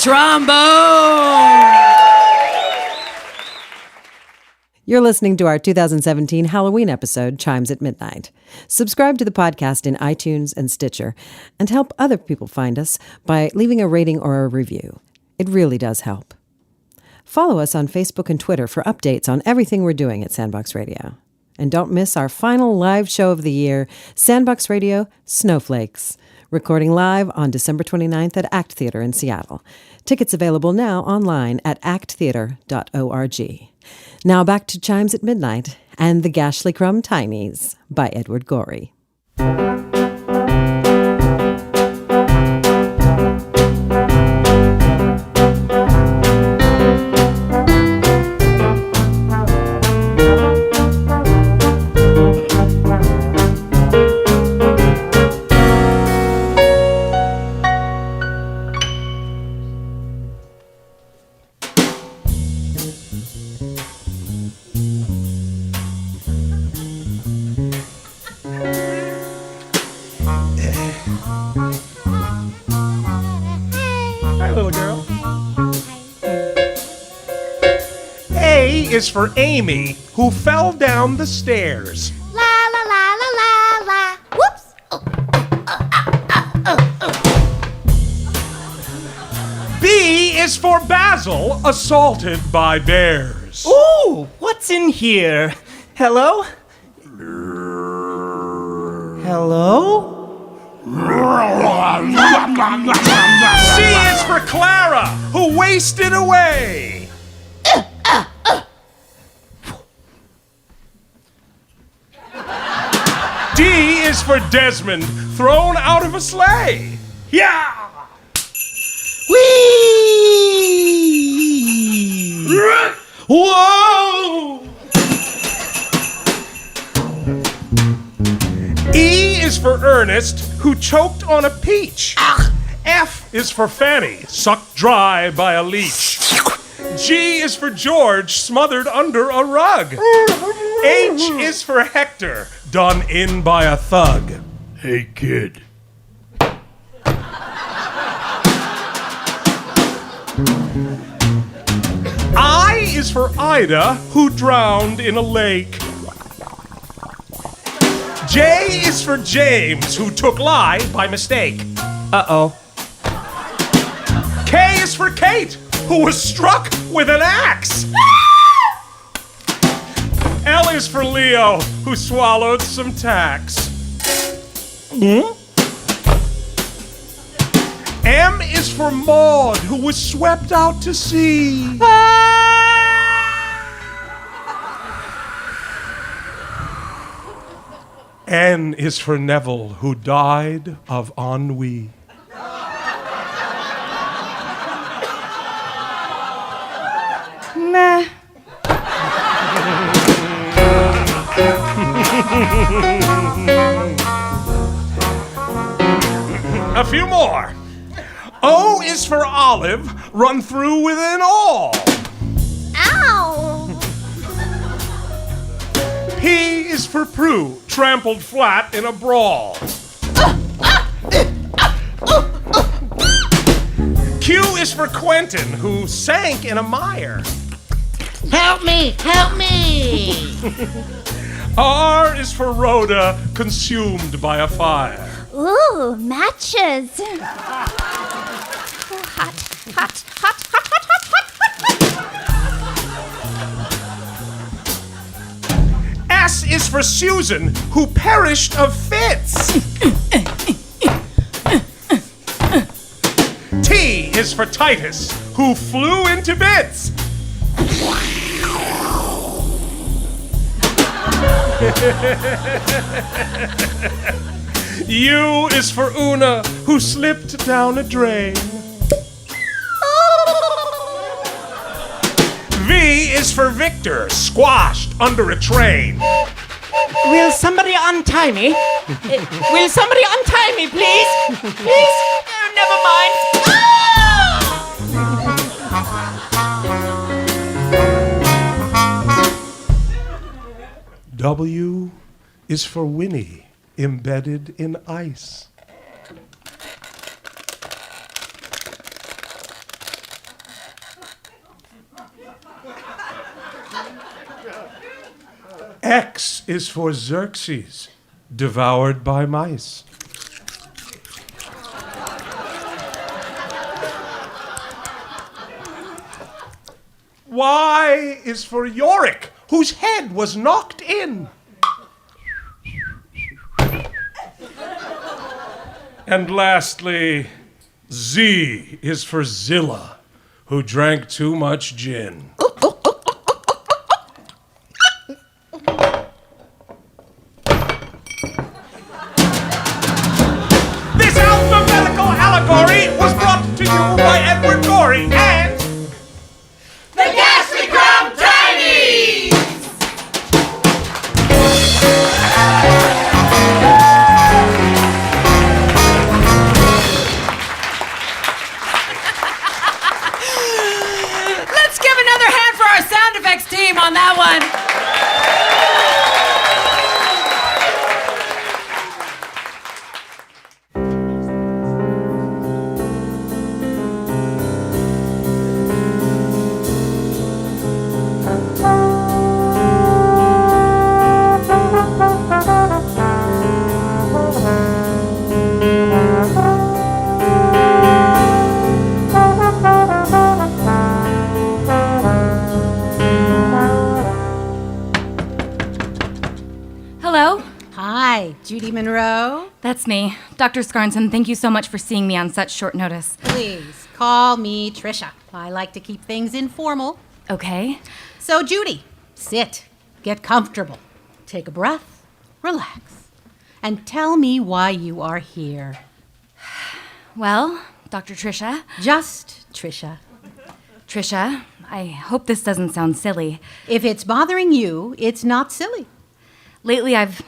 trombone. You're listening to our 2017 Halloween episode, Chimes at Midnight. Subscribe to the podcast in iTunes and Stitcher, and help other people find us by leaving a rating or a review. It really does help. Follow us on Facebook and Twitter for updates on everything we're doing at Sandbox Radio. And don't miss our final live show of the year, Sandbox Radio Snowflakes, recording live on December 29th at ACT Theater in Seattle. Tickets available now online at acttheater.org. Now back to Chimes at Midnight and the Gashly Crumb Tinies by Edward Gorey. Hi, little girl. A is for Amy, who fell down the stairs. La la la la la la. Whoops. B is for Basil, assaulted by bears. Ooh, what's in here? Hello? Hello? C is for Clara, who wasted away. D is for Desmond, thrown out of a sleigh. Yeah! Whee! Whoa! E is for Ernest, who choked on a peach. F is for Fanny, sucked dry by a leech. G is for George, smothered under a rug. H is for Hector, done in by a thug. Hey, kid. I is for Ida, who drowned in a lake. J is for James, who took lie by mistake. Uh-oh. K is for Kate, who was struck with an axe. L is for Leo, who swallowed some tacks. M is for Maud, who was swept out to sea. N is for Neville, who died of ennui. Meh. A few more. O is for Olive, run through with an awl. Ow! P is for Prue, trampled flat in a brawl. Q is for Quentin, who sank in a mire. Help me! Help me! R is for Rhoda, consumed by a fire. Ooh, matches. Ooh, hot, hot, hot, hot, hot, hot, hot. S is for Susan, who perished of fits. T is for Titus, who flew into bits. U is for Una, who slipped down a drain. V is for Victor, squashed under a train. Will somebody untie me? Will somebody untie me, please? Please? Never mind. W is for Winnie, embedded in ice. X is for Xerxes, devoured by mice. Y is for Yorick, whose head was knocked in. And lastly, Z is for Zilla, who drank too much gin. This alphabetical allegory was brought to you by Edward Gorey and The Ghastly Crumb Tidies! Let's give another hand for our sound effects team on that one. Judy Monroe? That's me. Dr. Scarnson, thank you so much for seeing me on such short notice. Please, call me Trisha. I like to keep things informal. Okay. So, Judy, sit, get comfortable, take a breath, relax, and tell me why you are here. Well, Dr. Trisha. Just Trisha. Trisha, I hope this doesn't sound silly. If it's bothering you, it's not silly. Lately, I've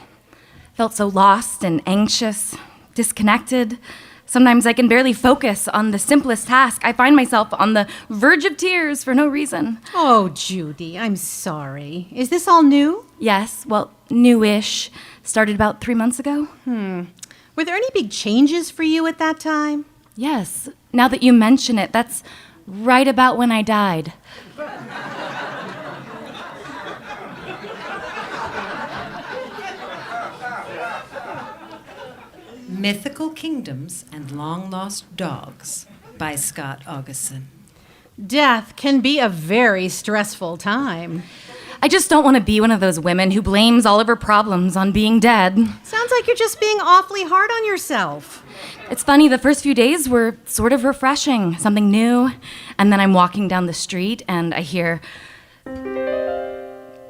felt so lost and anxious, disconnected. Sometimes I can barely focus on the simplest task. I find myself on the verge of tears for no reason. Oh, Judy, I'm sorry. Is this all new? Yes, well, newish. Started about 3 months ago. Were there any big changes for you at that time? Yes, now that you mention it, that's right about when I died. Mythical Kingdoms and Long-Lost Dogs by Scott Augustson. Death can be a very stressful time. I just don't want to be one of those women who blames all of her problems on being dead. Sounds like you're just being awfully hard on yourself. It's funny, the first few days were sort of refreshing, something new. And then I'm walking down the street and I hear,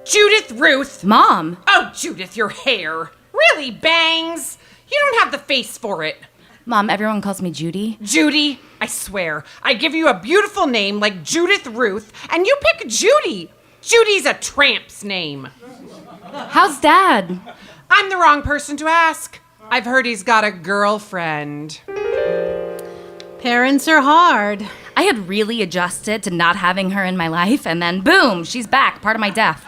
Judith Ruth! Mom! Oh, Judith, your hair. Really, Bangs? You don't have the face for it. Mom, everyone calls me Judy. Judy, I swear, I give you a beautiful name like Judith Ruth, and you pick Judy. Judy's a tramp's name. How's Dad? I'm the wrong person to ask. I've heard he's got a girlfriend. Parents are hard. I had really adjusted to not having her in my life, and then boom, she's back, part of my death.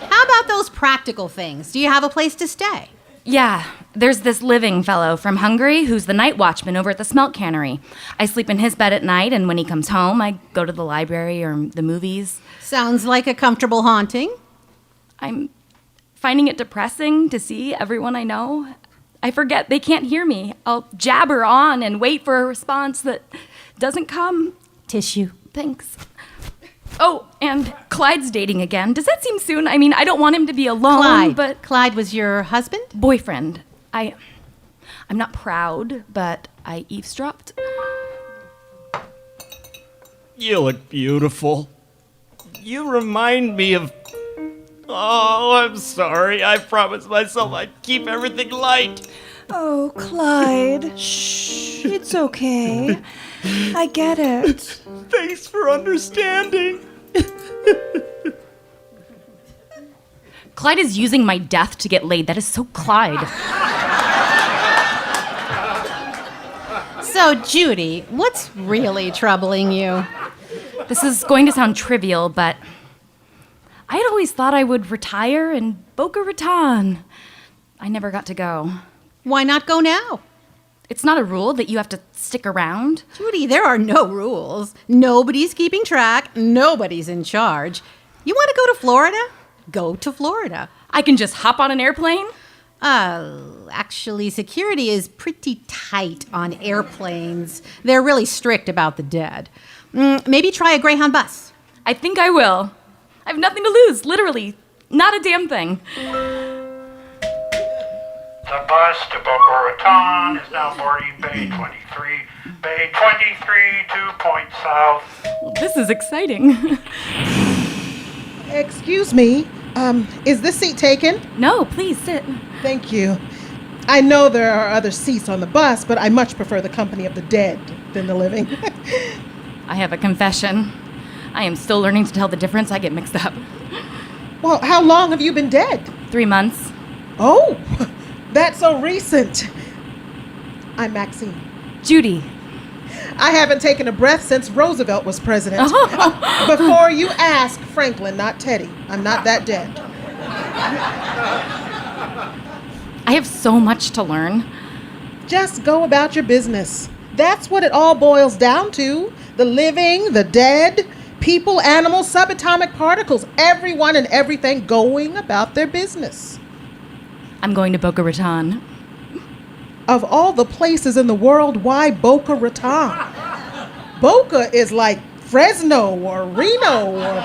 How about those practical things? Do you have a place to stay? Yeah, there's this living fellow from Hungary who's the night watchman over at the smelt cannery. I sleep in his bed at night, and when he comes home, I go to the library or the movies. Sounds like a comfortable haunting. I'm finding it depressing to see everyone I know. I forget they can't hear me. I'll jabber on and wait for a response that doesn't come. Tissue. Thanks. Oh, and Clyde's dating again. Does that seem soon? I mean, I don't want him to be alone, but... Clyde was your husband? Boyfriend. I'm not proud, but I eavesdropped. You look beautiful. You remind me of... Oh, I'm sorry. I promised myself I'd keep everything light. Oh, Clyde. Shh. It's okay. I get it. Thanks for understanding. Clyde is using my death to get laid. That is so Clyde. So, Judy, what's really troubling you? This is going to sound trivial, but I had always thought I would retire in Boca Raton. I never got to go. Why not go now? It's not a rule that you have to stick around. Judy, there are no rules. Nobody's keeping track. Nobody's in charge. You want to go to Florida? Go to Florida. I can just hop on an airplane? Actually, security is pretty tight on airplanes. They're really strict about the dead. Maybe try a Greyhound bus. I think I will. I have nothing to lose, literally. Not a damn thing. The bus to Boca Raton is now boarding Bay 23. Bay 23, 2 points south. This is exciting. Excuse me, is this seat taken? No, please sit. Thank you. I know there are other seats on the bus, but I much prefer the company of the dead than the living. I have a confession. I am still learning to tell the difference. I get mixed up. Well, how long have you been dead? 3 months. Oh, that's so recent. I'm Maxine. Judy. I haven't taken a breath since Roosevelt was president. Before you ask, Franklin, not Teddy. I'm not that dead. I have so much to learn. Just go about your business. That's what it all boils down to. The living, the dead, people, animals, subatomic particles, everyone and everything going about their business. I'm going to Boca Raton. Of all the places in the world, why Boca Raton? Boca is like Fresno or Reno or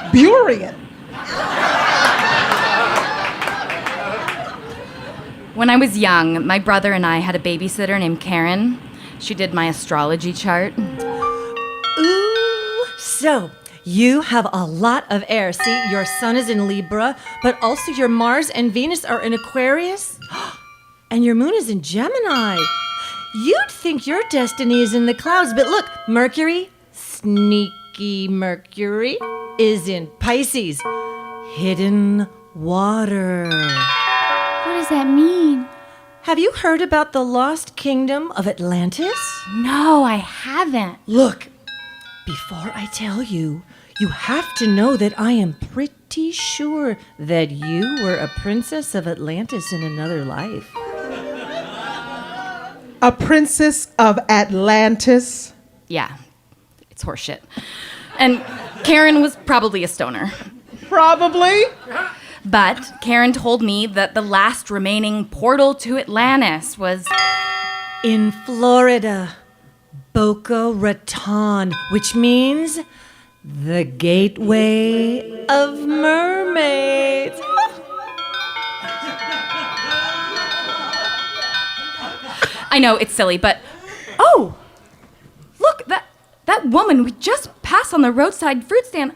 Burien. When I was young, my brother and I had a babysitter named Karen. She did my astrology chart. Ooh, so you have a lot of air. See, your sun is in Libra, but also your Mars and Venus are in Aquarius, and your moon is in Gemini. You'd think your destiny is in the clouds, but look, Mercury, sneaky Mercury, is in Pisces. Hidden water. What does that mean? Have you heard about the lost kingdom of Atlantis? No, I haven't. Look, before I tell you, you have to know that I am pretty sure that you were a princess of Atlantis in another life. A princess of Atlantis? Yeah, it's horseshit. And Karen was probably a stoner. Probably. But Karen told me that the last remaining portal to Atlantis was in Florida, Boca Raton, which means the gateway of mermaids. I know, it's silly, but oh, look, that woman we just passed on the roadside fruit stand,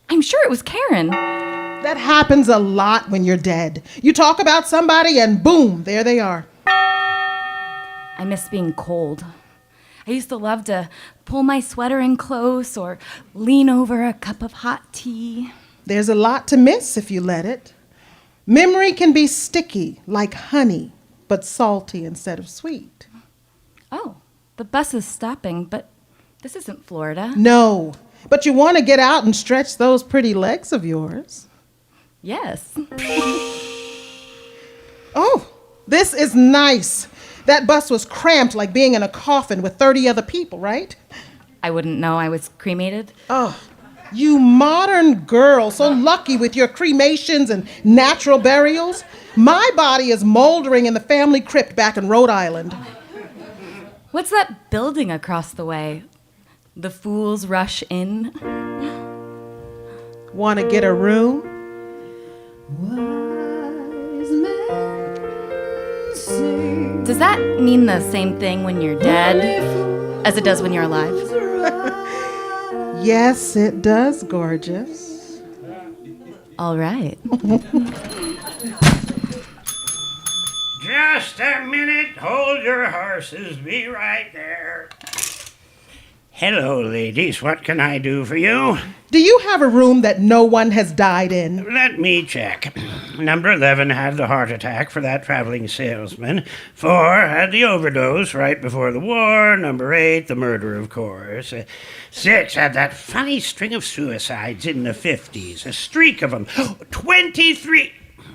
I'm sure it was Karen. That happens a lot when you're dead. You talk about somebody and boom, there they are. I miss being cold. I used to love to pull my sweater in close or lean over a cup of hot tea. There's a lot to miss if you let it. Memory can be sticky like honey, but salty instead of sweet. Oh, the bus is stopping, but this isn't Florida. No, but you want to get out and stretch those pretty legs of yours. Yes. Oh, this is nice. That bus was cramped like being in a coffin with 30 other people, right? I wouldn't know I was cremated. Oh, you modern girl, so lucky with your cremations and natural burials. My body is moldering in the family crypt back in Rhode Island. What's that building across the way? The fools rush in. Want to get a room? Does that mean the same thing when you're dead as it does when you're alive? Yes, it does, gorgeous. All right. Just a minute. Hold your horses. Be right there. Hello, ladies. What can I do for you? Do you have a room that no one has died in? Let me check. Number 11 had the heart attack for that traveling salesman. 4 had the overdose right before the war. Number 8, the murder, of course. 6 had that funny string of suicides in the 50s. A streak of them. 23.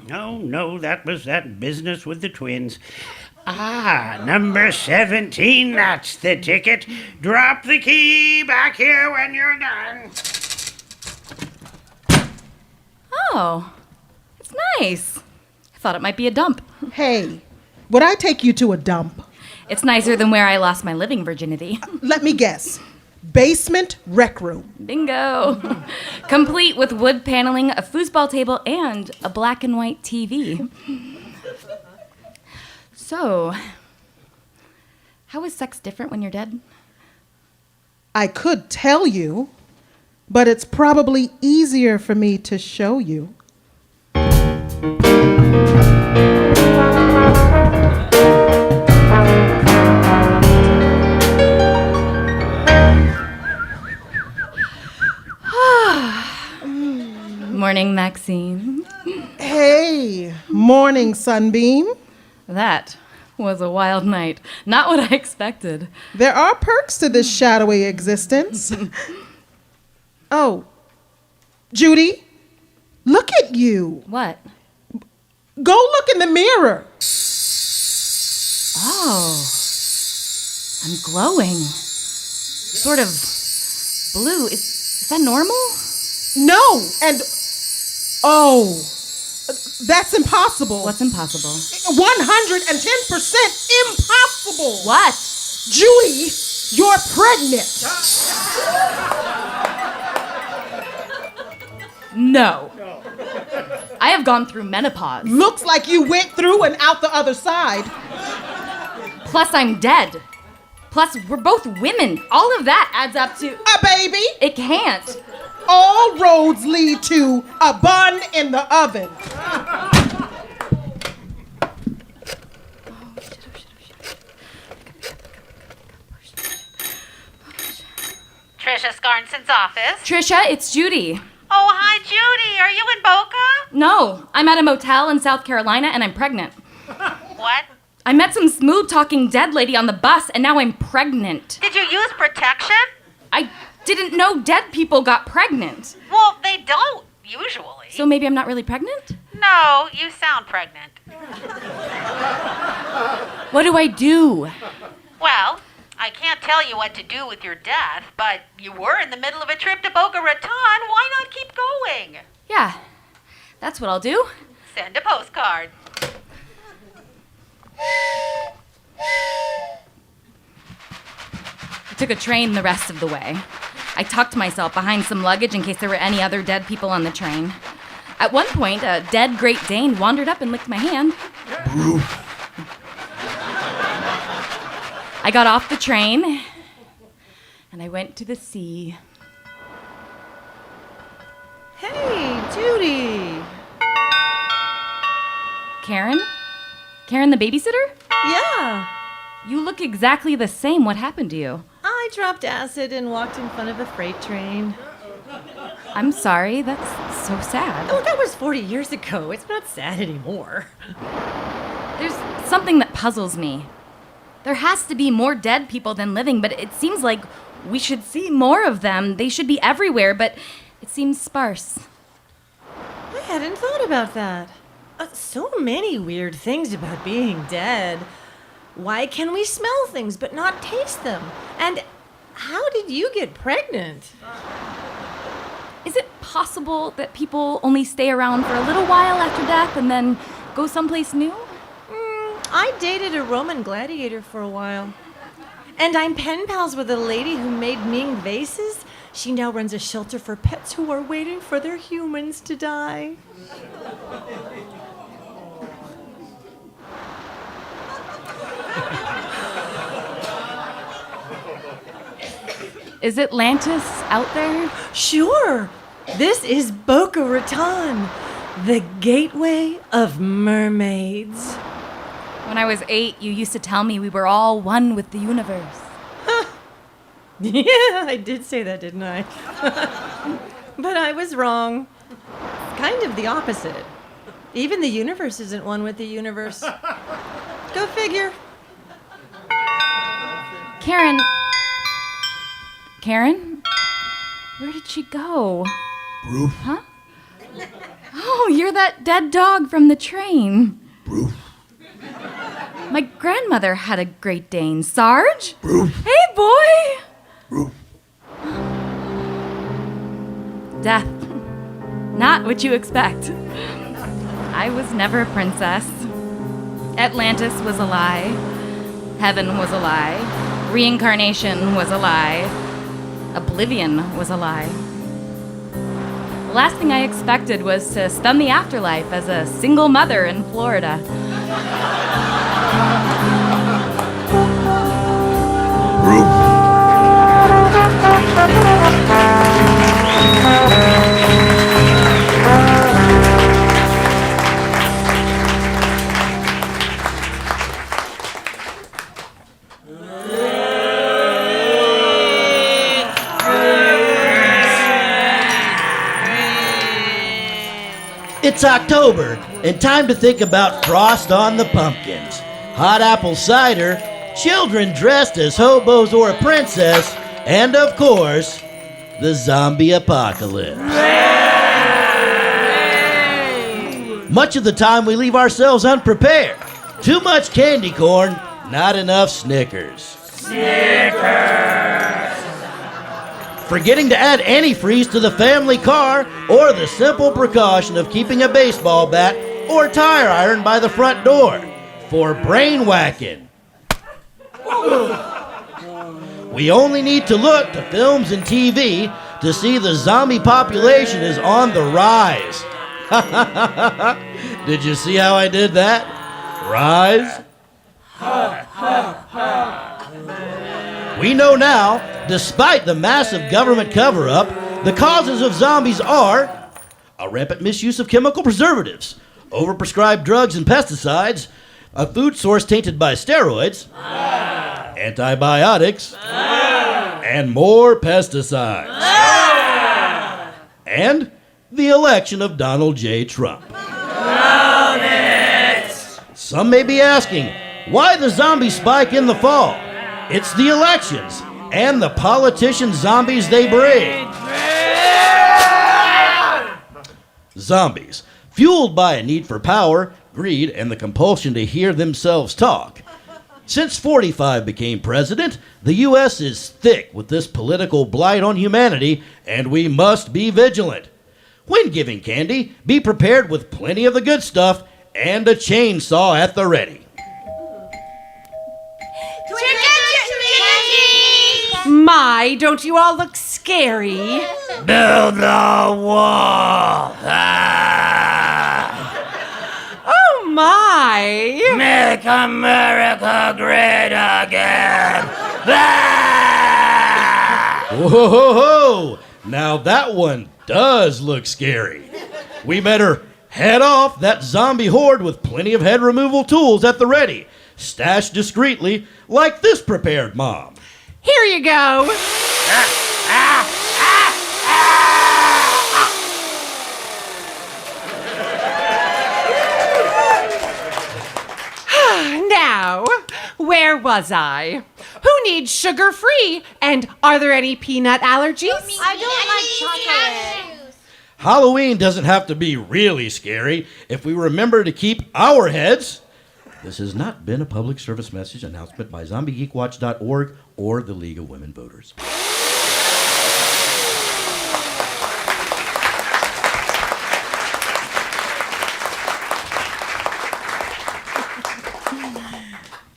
No, that was that business with the twins. Number 17, that's the ticket. Drop the key back here when you're done. Oh, it's nice. I thought it might be a dump. Hey, would I take you to a dump? It's nicer than where I lost my living virginity. Let me guess. Basement rec room. Bingo. Complete with wood paneling, a foosball table, and a black and white TV. So, how is sex different when you're dead? I could tell you, but it's probably easier for me to show you. Morning, Maxine. Hey, morning, Sunbeam. That was a wild night. Not what I expected. There are perks to this shadowy existence. Oh, Judy, look at you. What? Go look in the mirror. Oh, I'm glowing. Sort of blue. Is that normal? No, and oh, that's impossible. What's impossible? 110% impossible. What? Judy, you're pregnant. No. I have gone through menopause. Looks like you went through and out the other side. Plus, I'm dead. Plus, we're both women. All of that adds up to... A baby? It can't. All roads lead to a bun in the oven. Trisha Scarnson's office. Trisha, it's Judy. Oh, hi, Judy. Are you in Boca? No, I'm at a motel in South Carolina and I'm pregnant. What? I met some smooth-talking dead lady on the bus and now I'm pregnant. Did you use protection? I didn't know dead people got pregnant. Well, they don't, usually. So maybe I'm not really pregnant? No, you sound pregnant. What do I do? Well, I can't tell you what to do with your death, but you were in the middle of a trip to Boca Raton. Why not keep going? Yeah, that's what I'll do. Send a postcard. I took a train the rest of the way. I tucked myself behind some luggage in case there were any other dead people on the train. At one point, a dead Great Dane wandered up and licked my hand. I got off the train, and I went to the sea. Hey, Judy. Karen? Karen the babysitter? Yeah. You look exactly the same. What happened to you? I dropped acid and walked in front of a freight train. I'm sorry. That's so sad. Oh, that was 40 years ago. It's not sad anymore. There's something that puzzles me. There has to be more dead people than living, but it seems like we should see more of them. They should be everywhere, but it seems sparse. I hadn't thought about that. So many weird things about being dead. Why can we smell things but not taste them? And how did you get pregnant? Is it possible that people only stay around for a little while after death and then go someplace new? I dated a Roman gladiator for a while. And I'm pen pals with a lady who made Ming vases. She now runs a shelter for pets who are waiting for their humans to die. Is Atlantis out there? Sure. This is Boca Raton, the gateway of mermaids. When I was 8, you used to tell me we were all one with the universe. Yeah, I did say that, didn't I? But I was wrong. Kind of the opposite. Even the universe isn't one with the universe. Go figure. Karen? Where did she go? Bruce. Huh? Oh, you're that dead dog from the train. Bruce. My grandmother had a Great Dane. Sarge? Bruce. Hey, boy! Bruce. Death. Not what you expect. I was never a princess. Atlantis was a lie. Heaven was a lie. Reincarnation was a lie. Oblivion was a lie. The last thing I expected was to spend the afterlife as a single mother in Florida. It's October, and time to think about frost on the pumpkins, hot apple cider, children dressed as hobos or a princess, and of course, the zombie apocalypse. Much of the time we leave ourselves unprepared. Too much candy corn, not enough Snickers. Forgetting to add antifreeze to the family car, or the simple precaution of keeping a baseball bat or tire iron by the front door for brain whacking. We only need to look to films and TV to see the zombie population is on the rise. Did you see how I did that? Rise. We know now, despite the massive government cover-up, the causes of zombies are a rampant misuse of chemical preservatives, overprescribed drugs and pesticides, a food source tainted by steroids, antibiotics, and more pesticides. And the election of Donald J. Trump. Some may be asking, why the zombie spike in the fall? It's the elections and the politician zombies they breed. Zombies, fueled by a need for power, greed, and the compulsion to hear themselves talk. Since 45 became president, the U.S. is thick with this political blight on humanity, and we must be vigilant. When giving candy, be prepared with plenty of the good stuff and a chainsaw at the ready. My, don't you all look scary? Build the wall. Oh my! Make America great again. Whoa, ho, ho. Now that one does look scary. We better head off that zombie horde with plenty of head removal tools at the ready, stashed discreetly like this prepared mom. Here you go. Now, where was I? Who needs sugar-free? And are there any peanut allergies? I don't like chocolate. Halloween doesn't have to be really scary if we remember to keep our heads. This has not been a public service message announcement by ZombieGeekWatch.org or the League of Women Voters.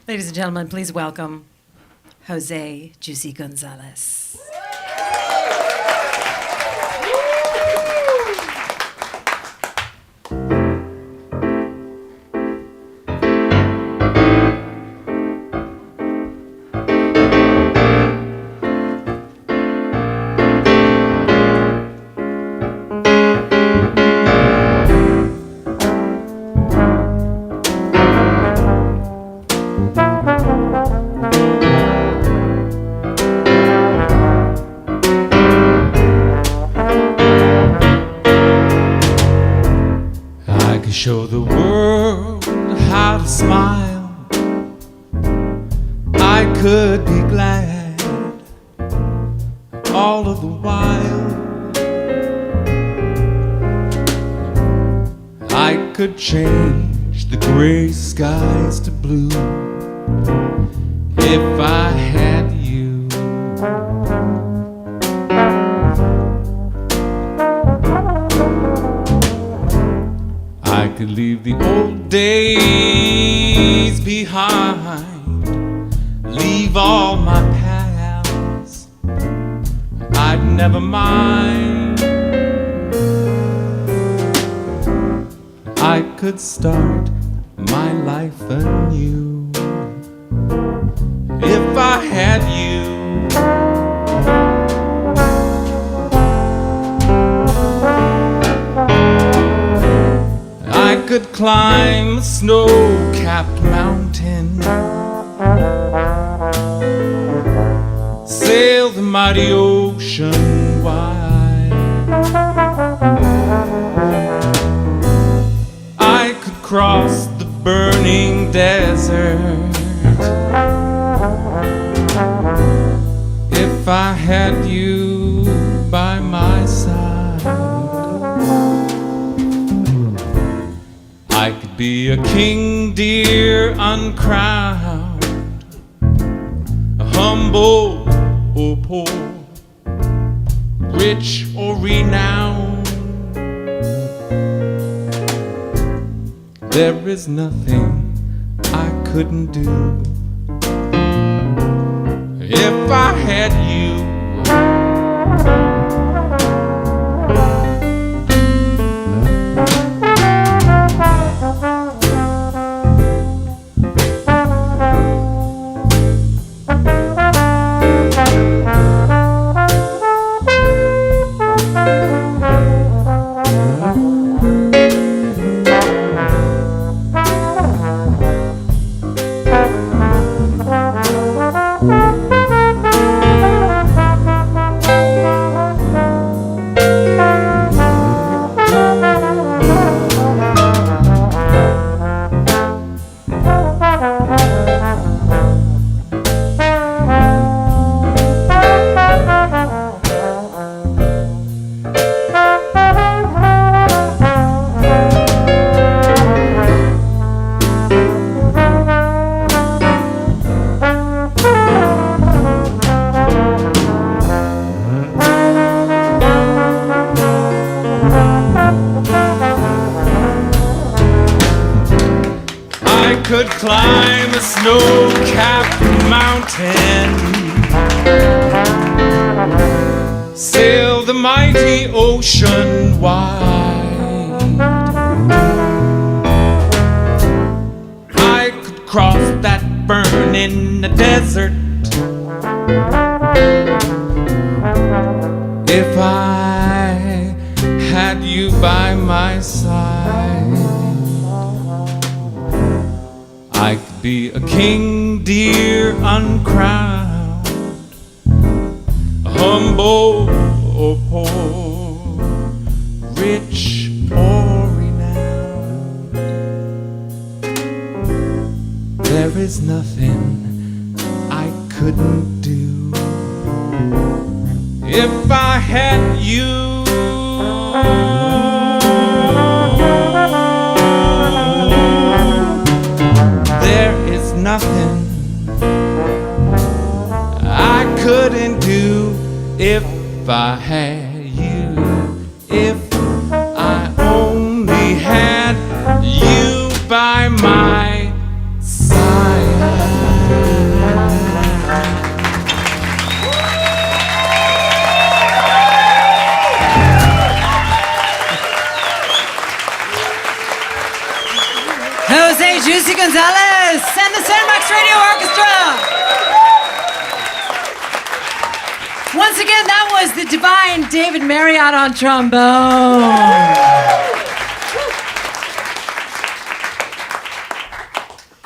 Ladies and gentlemen, please welcome Jose Juicy Gonzalez. Show the world how to smile. I could be glad all of the while. I could change the gray skies to blue if I had you. I could leave the old days behind, leave all my pals, I'd never mind. I could start my life anew if I had you. I could climb a snow-capped mountain, sail the mighty ocean wide. I could cross the burning desert if I had you by my side. I could be a king deer uncrowned, a humble or poor, rich or renowned. There is nothing I couldn't do if I had you. snow-capped mountain. Sail the mighty ocean wide. I could cross that burning desert if I had you by my side. I could be a king deer uncrowned, humble or poor, rich or renowned. There is nothing I couldn't do if I had you. There is nothing I couldn't do if I had you. If I only had you by my side. Jose Juicy Gonzalez and the Sandbox Radio Orchestra. Once again, that was the divine David Marriott on trombone.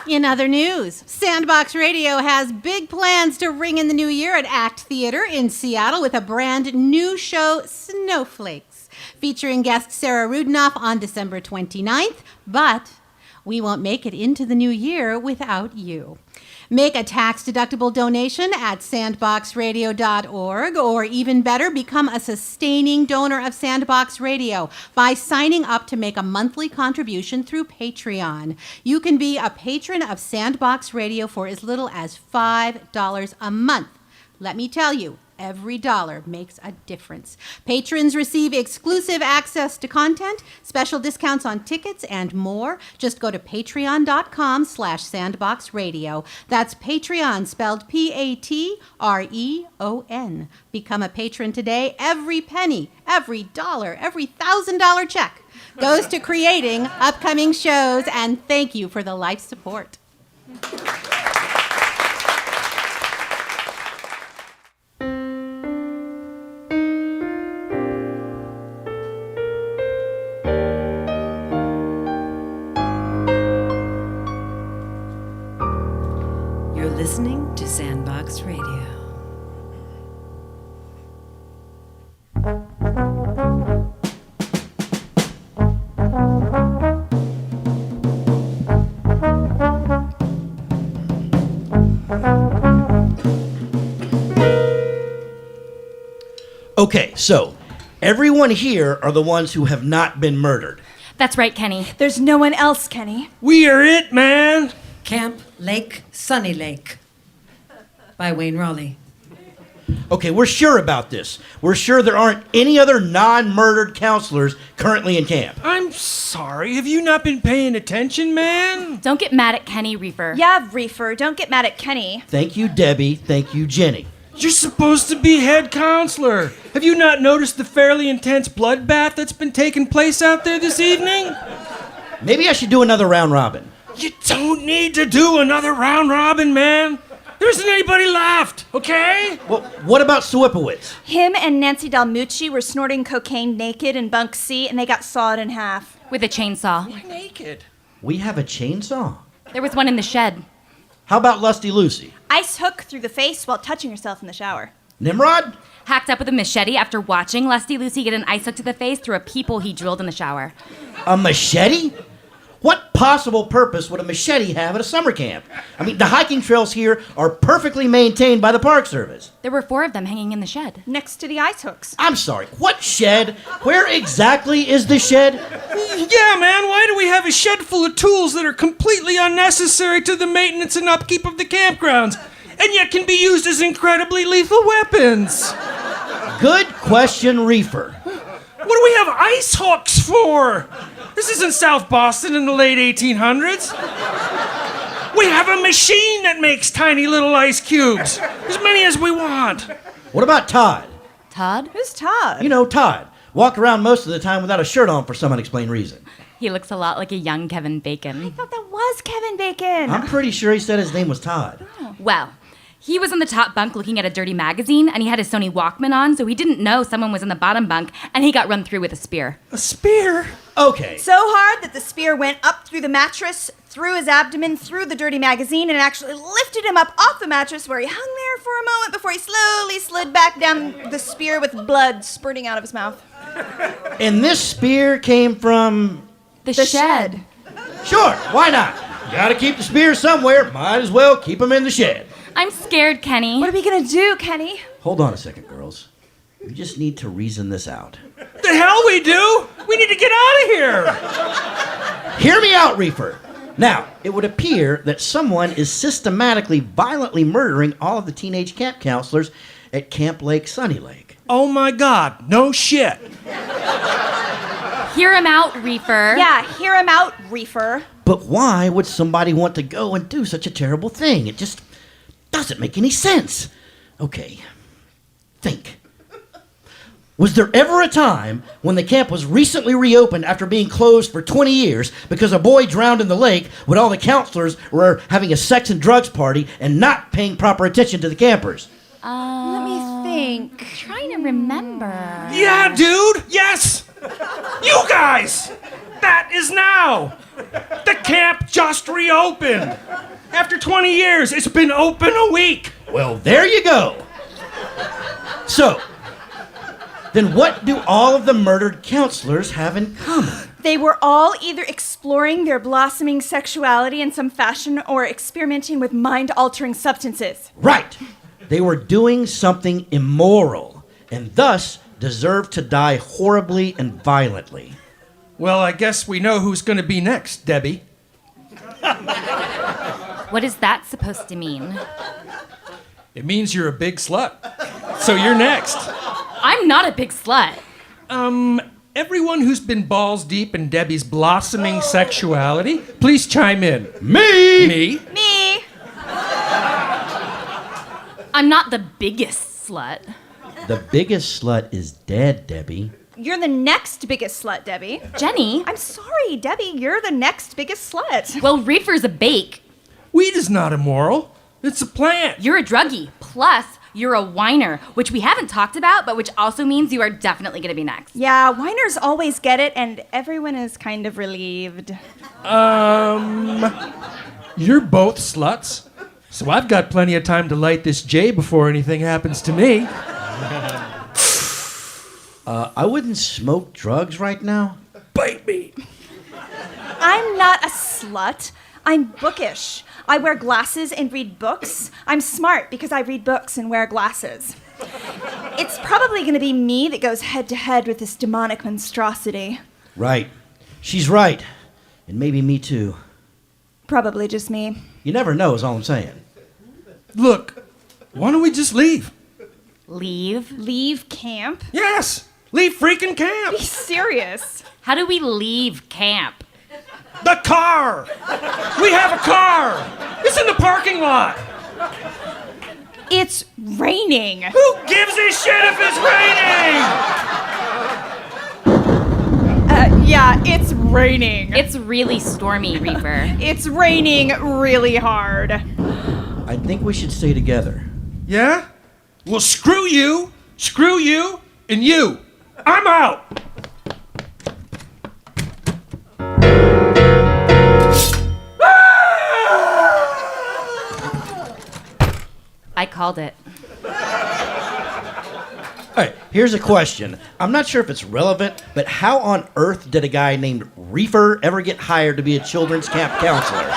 In other news, Sandbox Radio has big plans to ring in the new year at Act Theater in Seattle with a brand new show, Snowflakes, featuring guest Sarah Rudinoff on December 29th, but we won't make it into the new year without you. Make a tax-deductible donation at sandboxradio.org, or even better, become a sustaining donor of Sandbox Radio by signing up to make a monthly contribution through Patreon. You can be a patron of Sandbox Radio for as little as $5 a month. Let me tell you, every dollar makes a difference. Patrons receive exclusive access to content, special discounts on tickets, and more. Just go to patreon.com/sandboxradio. That's Patreon, spelled Patreon. Become a patron today. Every penny, every dollar, every $1,000 check goes to creating upcoming shows, and thank you for the life support. Listening to Sandbox Radio. Okay, so everyone here are the ones who have not been murdered. That's right, Kenny. There's no one else, Kenny. We are it, man. Camp Lake, Sunny Lake by Wayne Raleigh. Okay, we're sure about this. We're sure there aren't any other non-murdered counselors currently in camp. I'm sorry. Have you not been paying attention, man? Don't get mad at Kenny, Reefer. Yeah, Reefer, don't get mad at Kenny. Thank you, Debbie. Thank you, Jenny. You're supposed to be head counselor. Have you not noticed the fairly intense bloodbath that's been taking place out there this evening? Maybe I should do another round robin. You don't need to do another round robin, man. There isn't anybody left, okay? Well, what about Swipowitz? Him and Nancy Dalmucci were snorting cocaine naked in bunk C, and they got sawed in half. With a chainsaw. Why naked? We have a chainsaw. There was one in the shed. How about Lusty Lucy? Ice hook through the face while touching herself in the shower. Nimrod? Hacked up with a machete after watching Lusty Lucy get an ice hook to the face through a peephole he drilled in the shower. A machete? What possible purpose would a machete have at a summer camp? I mean, the hiking trails here are perfectly maintained by the Park Service. There were 4 of them hanging in the shed. Next to the ice hooks. I'm sorry, what shed? Where exactly is the shed? Yeah, man, why do we have a shed full of tools that are completely unnecessary to the maintenance and upkeep of the campgrounds, and yet can be used as incredibly lethal weapons? Good question, Reefer. What do we have ice hooks for? This isn't South Boston in the late 1800s. We have a machine that makes tiny little ice cubes. As many as we want. What about Todd? Todd? Who's Todd? You know, Todd. Walked around most of the time without a shirt on for some unexplained reason. He looks a lot like a young Kevin Bacon. I thought that was Kevin Bacon. I'm pretty sure he said his name was Todd. Well, he was on the top bunk looking at a dirty magazine, and he had his Sony Walkman on, so he didn't know someone was in the bottom bunk, and he got run through with a spear. A spear? Okay. So hard that the spear went up through the mattress, through his abdomen, through the dirty magazine, and actually lifted him up off the mattress where he hung there for a moment before he slowly slid back down the spear with blood spurting out of his mouth. And this spear came from... The shed. Sure, why not? Gotta keep the spear somewhere. Might as well keep him in the shed. I'm scared, Kenny. What are we gonna do, Kenny? Hold on a second, girls. We just need to reason this out. The hell we do? We need to get out of here. Hear me out, Reefer. Now, it would appear that someone is systematically, violently murdering all of the teenage camp counselors at Camp Lake Sunny Lake. Oh my God, no shit. Hear him out, Reefer. Yeah, hear him out, Reefer. But why would somebody want to go and do such a terrible thing? It just doesn't make any sense. Okay, think. Was there ever a time when the camp was recently reopened after being closed for 20 years because a boy drowned in the lake when all the counselors were having a sex and drugs party and not paying proper attention to the campers? Let me think. Trying to remember. Yeah, dude, yes. You guys, that is now. The camp just reopened. After 20 years, it's been open a week. Well, there you go. So, then what do all of the murdered counselors have in common? They were all either exploring their blossoming sexuality in some fashion or experimenting with mind-altering substances. Right. They were doing something immoral and thus deserved to die horribly and violently. Well, I guess we know who's going to be next, Debbie. What is that supposed to mean? It means you're a big slut. So you're next. I'm not a big slut. Everyone who's been balls deep in Debbie's blossoming sexuality, please chime in. Me! Me? Me! I'm not the biggest slut. The biggest slut is dead, Debbie. You're the next biggest slut, Debbie. Jenny. I'm sorry, Debbie. You're the next biggest slut. Well, Reefer's a bake. Weed is not immoral. It's a plant. You're a druggie. Plus, you're a whiner, which we haven't talked about, but which also means you are definitely going to be next. Yeah, whiners always get it, and everyone is kind of relieved. You're both sluts. So I've got plenty of time to light this J before anything happens to me. I wouldn't smoke drugs right now. Bite me. I'm not a slut. I'm bookish. I wear glasses and read books. I'm smart because I read books and wear glasses. It's probably going to be me that goes head to head with this demonic monstrosity. Right. She's right. And maybe me too. Probably just me. You never know is all I'm saying. Look, why don't we just leave? Leave? Leave camp? Yes! Leave freaking camp! Be serious. How do we leave camp? The car! We have a car! It's in the parking lot! It's raining. Who gives a shit if it's raining? Yeah, it's raining. It's really stormy, Reaper. It's raining really hard. I think we should stay together. Yeah? Well, screw you, and you. I'm out! I called it. All right, here's a question. I'm not sure if it's relevant, but how on earth did a guy named Reefer ever get hired to be a children's camp counselor?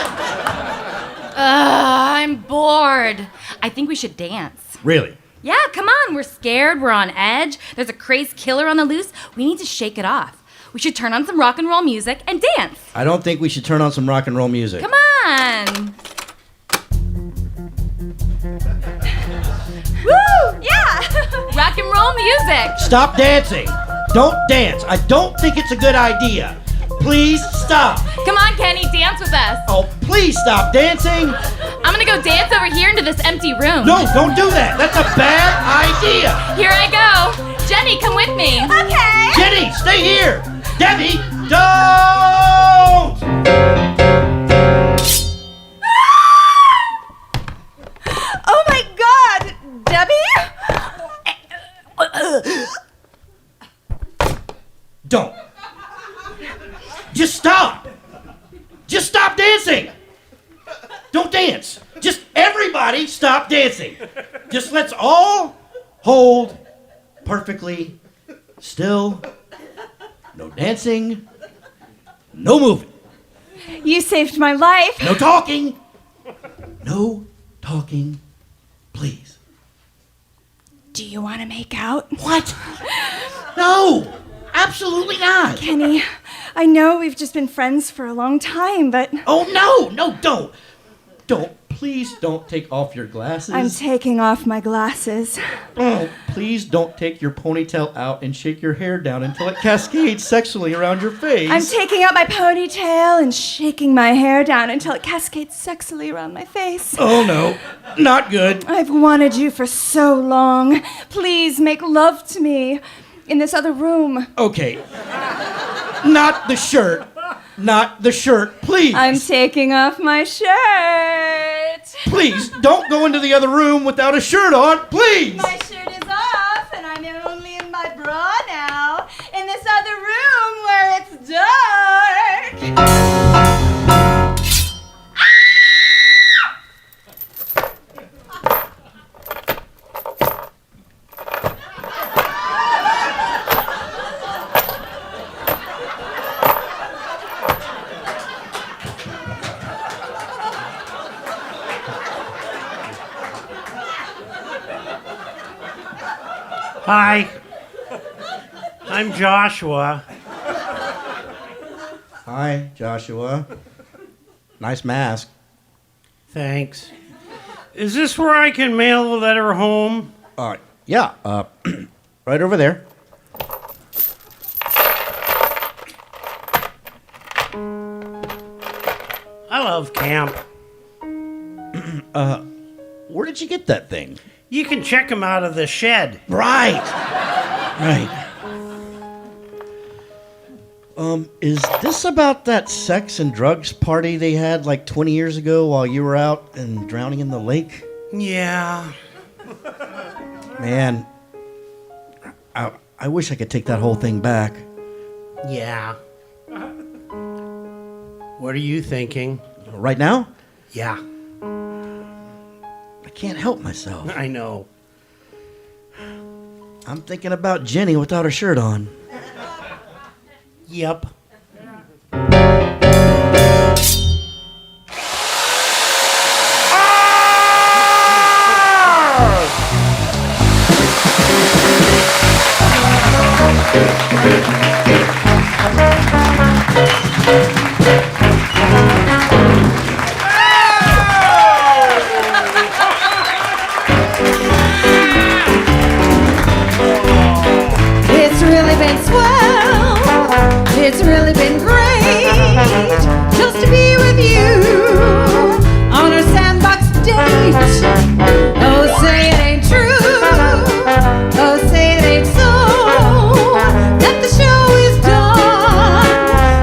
I'm bored. I think we should dance. Really? Yeah, come on. We're scared. We're on edge. There's a crazed killer on the loose. We need to shake it off. We should turn on some rock and roll music and dance. I don't think we should turn on some rock and roll music. Come on. Woo! Yeah! Rock and roll music. Stop dancing. Don't dance. I don't think it's a good idea. please stop. Come on, Kenny, dance with us. Oh, please stop dancing. I'm gonna go dance over here into this empty room. No, don't do that. That's a bad idea. Here I go. Jenny, come with me. Okay. Jenny, stay here. Debbie, don't! Oh my God, Debbie? Don't. Just stop. Just stop dancing. Don't dance. Just everybody stop dancing. Just let's all hold perfectly still. No dancing. No moving. You saved my life. No talking. No talking, please. Do you want to make out? What? No, absolutely not. Kenny, I know we've just been friends for a long time, but... Oh, no, don't. Please don't take off your glasses. I'm taking off my glasses. Oh, please don't take your ponytail out and shake your hair down until it cascades sexually around your face. I'm taking out my ponytail and shaking my hair down until it cascades sexily around my face. Oh, no, not good. I've wanted you for so long. Please make love to me in this other room. Okay. Not the shirt. Not the shirt, please. I'm taking off my shirt. Please, don't go into the other room without a shirt on, please. My shirt is off, and I'm only in my bra now, in this other room where it's dark. Hi. I'm Joshua. Hi, Joshua. Nice mask. Thanks. Is this where I can mail the letter home? Yeah, right over there. I love camp. Where did you get that thing? You can check them out of the shed. Right. Is this about that sex and drugs party they had like 20 years ago while you were out and drowning in the lake? Yeah. Man, I wish I could take that whole thing back. Yeah. What are you thinking? Right now? Yeah. I can't help myself. I know. I'm thinking about Jenny without her shirt on. Yep. It's really been swell. It's really been great just to be with you on our sandbox date. Oh, say it ain't true. Oh, say it ain't so. That the show is done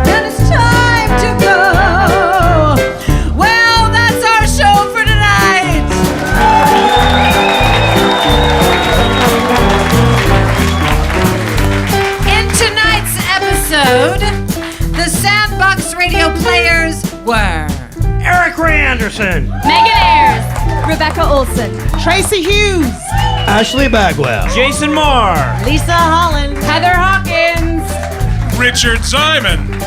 and it's time to go. Well, that's our show for tonight. In tonight's episode, the Sandbox Radio players were Eric Ray Anderson, Megan Ayers, Rebecca Olson, Tracy Hughes, Ashley Bagwell, Jason Moore, Lisa Holland, Heather Hawkins, Richard Simon.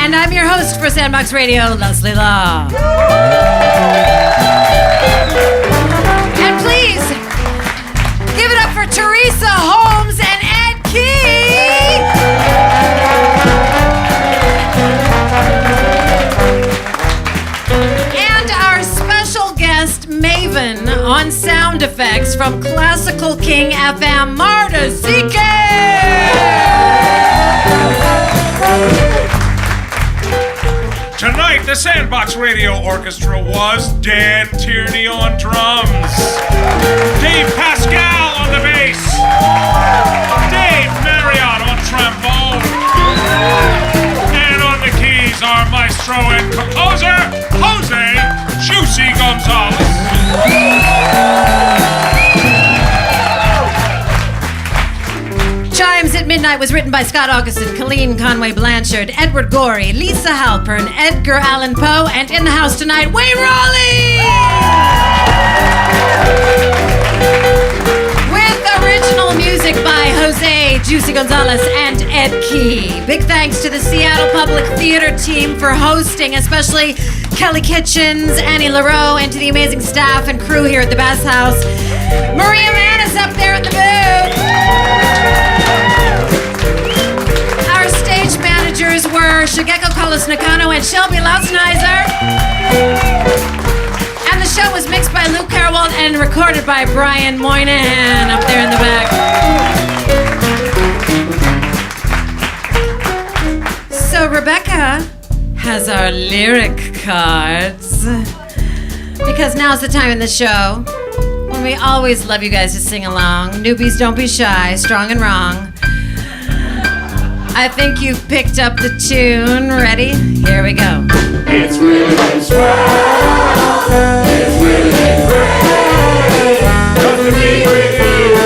and I'm your host for Sandbox Radio, Leslie Law. And please give it up for Teresa Holmes and Ed Key. And our special guest, Maven, on sound effects from Classical King FM, Marta Zike. Tonight, the Sandbox Radio Orchestra was Dan Tierney on drums, Dave Pascal on the bass, Dave Marriott on trombone, and on the keys, our maestro and composer, Jose Juicy Gonzalez. Chimes at Midnight was written by Scott Augustin, Colleen Conway Blanchard, Edward Gorey, Lisa Halpern, Edgar Allan Poe, and in the house tonight, Wayne Raleigh! With original music by Jose Juicy Gonzalez and Ed Key. Big thanks to the Seattle Public Theater team for hosting, especially Kelly Kitchens, Annie LaRoe, and to the amazing staff and crew here at the Bass House. Maria Manis up there at the booth. Our stage managers were Shigeko Kolos-Nakano and Shelby Lausenheiser. And the show was mixed by Luke Carwald and recorded by Brian Moynihan up there in the back. So Rebecca has our lyric cards. Because now's the time in the show when we always love you guys to sing along. Newbies, don't be shy, strong and wrong. I think you've picked up the tune. Ready? Here we go. It's really been swell. It's really been great. Just to be with you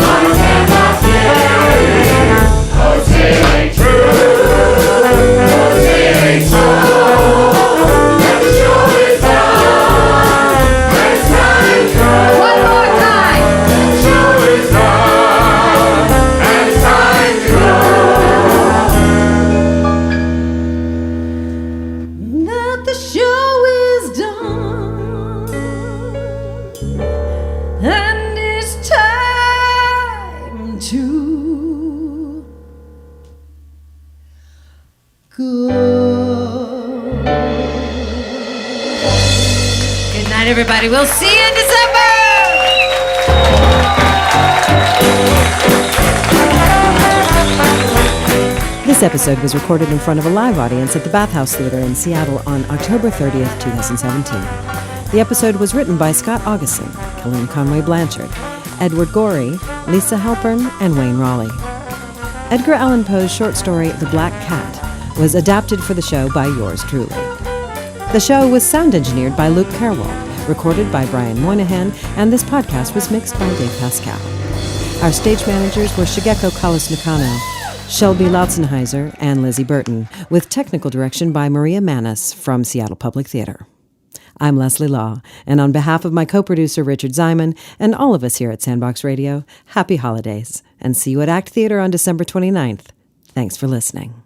on a sandbox day. Oh, say it ain't true. Oh, say it ain't so. That the show is done. And it's time to go. One more time. The show is done. And it's time to go. That the show is done, and it's time to go. Good night, everybody. We'll see you in December. This episode was recorded in front of a live audience at the Bathhouse Theater in Seattle on October 30th, 2017. The episode was written by Scott Augustin, Colleen Conway Blanchard, Edward Gorey, Lisa Halpern, and Wayne Raleigh. Edgar Allan Poe's short story, The Black Cat, was adapted for the show by yours truly. The show was sound engineered by Luke Carwald, recorded by Brian Moynihan, and this podcast was mixed by Dave Pascal. Our stage managers were Shigeko Kolos-Nakano, Shelby Lausenheiser, and Lizzie Burton, with technical direction by Maria Manis from Seattle Public Theater. I'm Leslie Law, and on behalf of my co-producer Richard Ziman and all of us here at Sandbox Radio, happy holidays, and see you at ACT Theater on December 29th. Thanks for listening.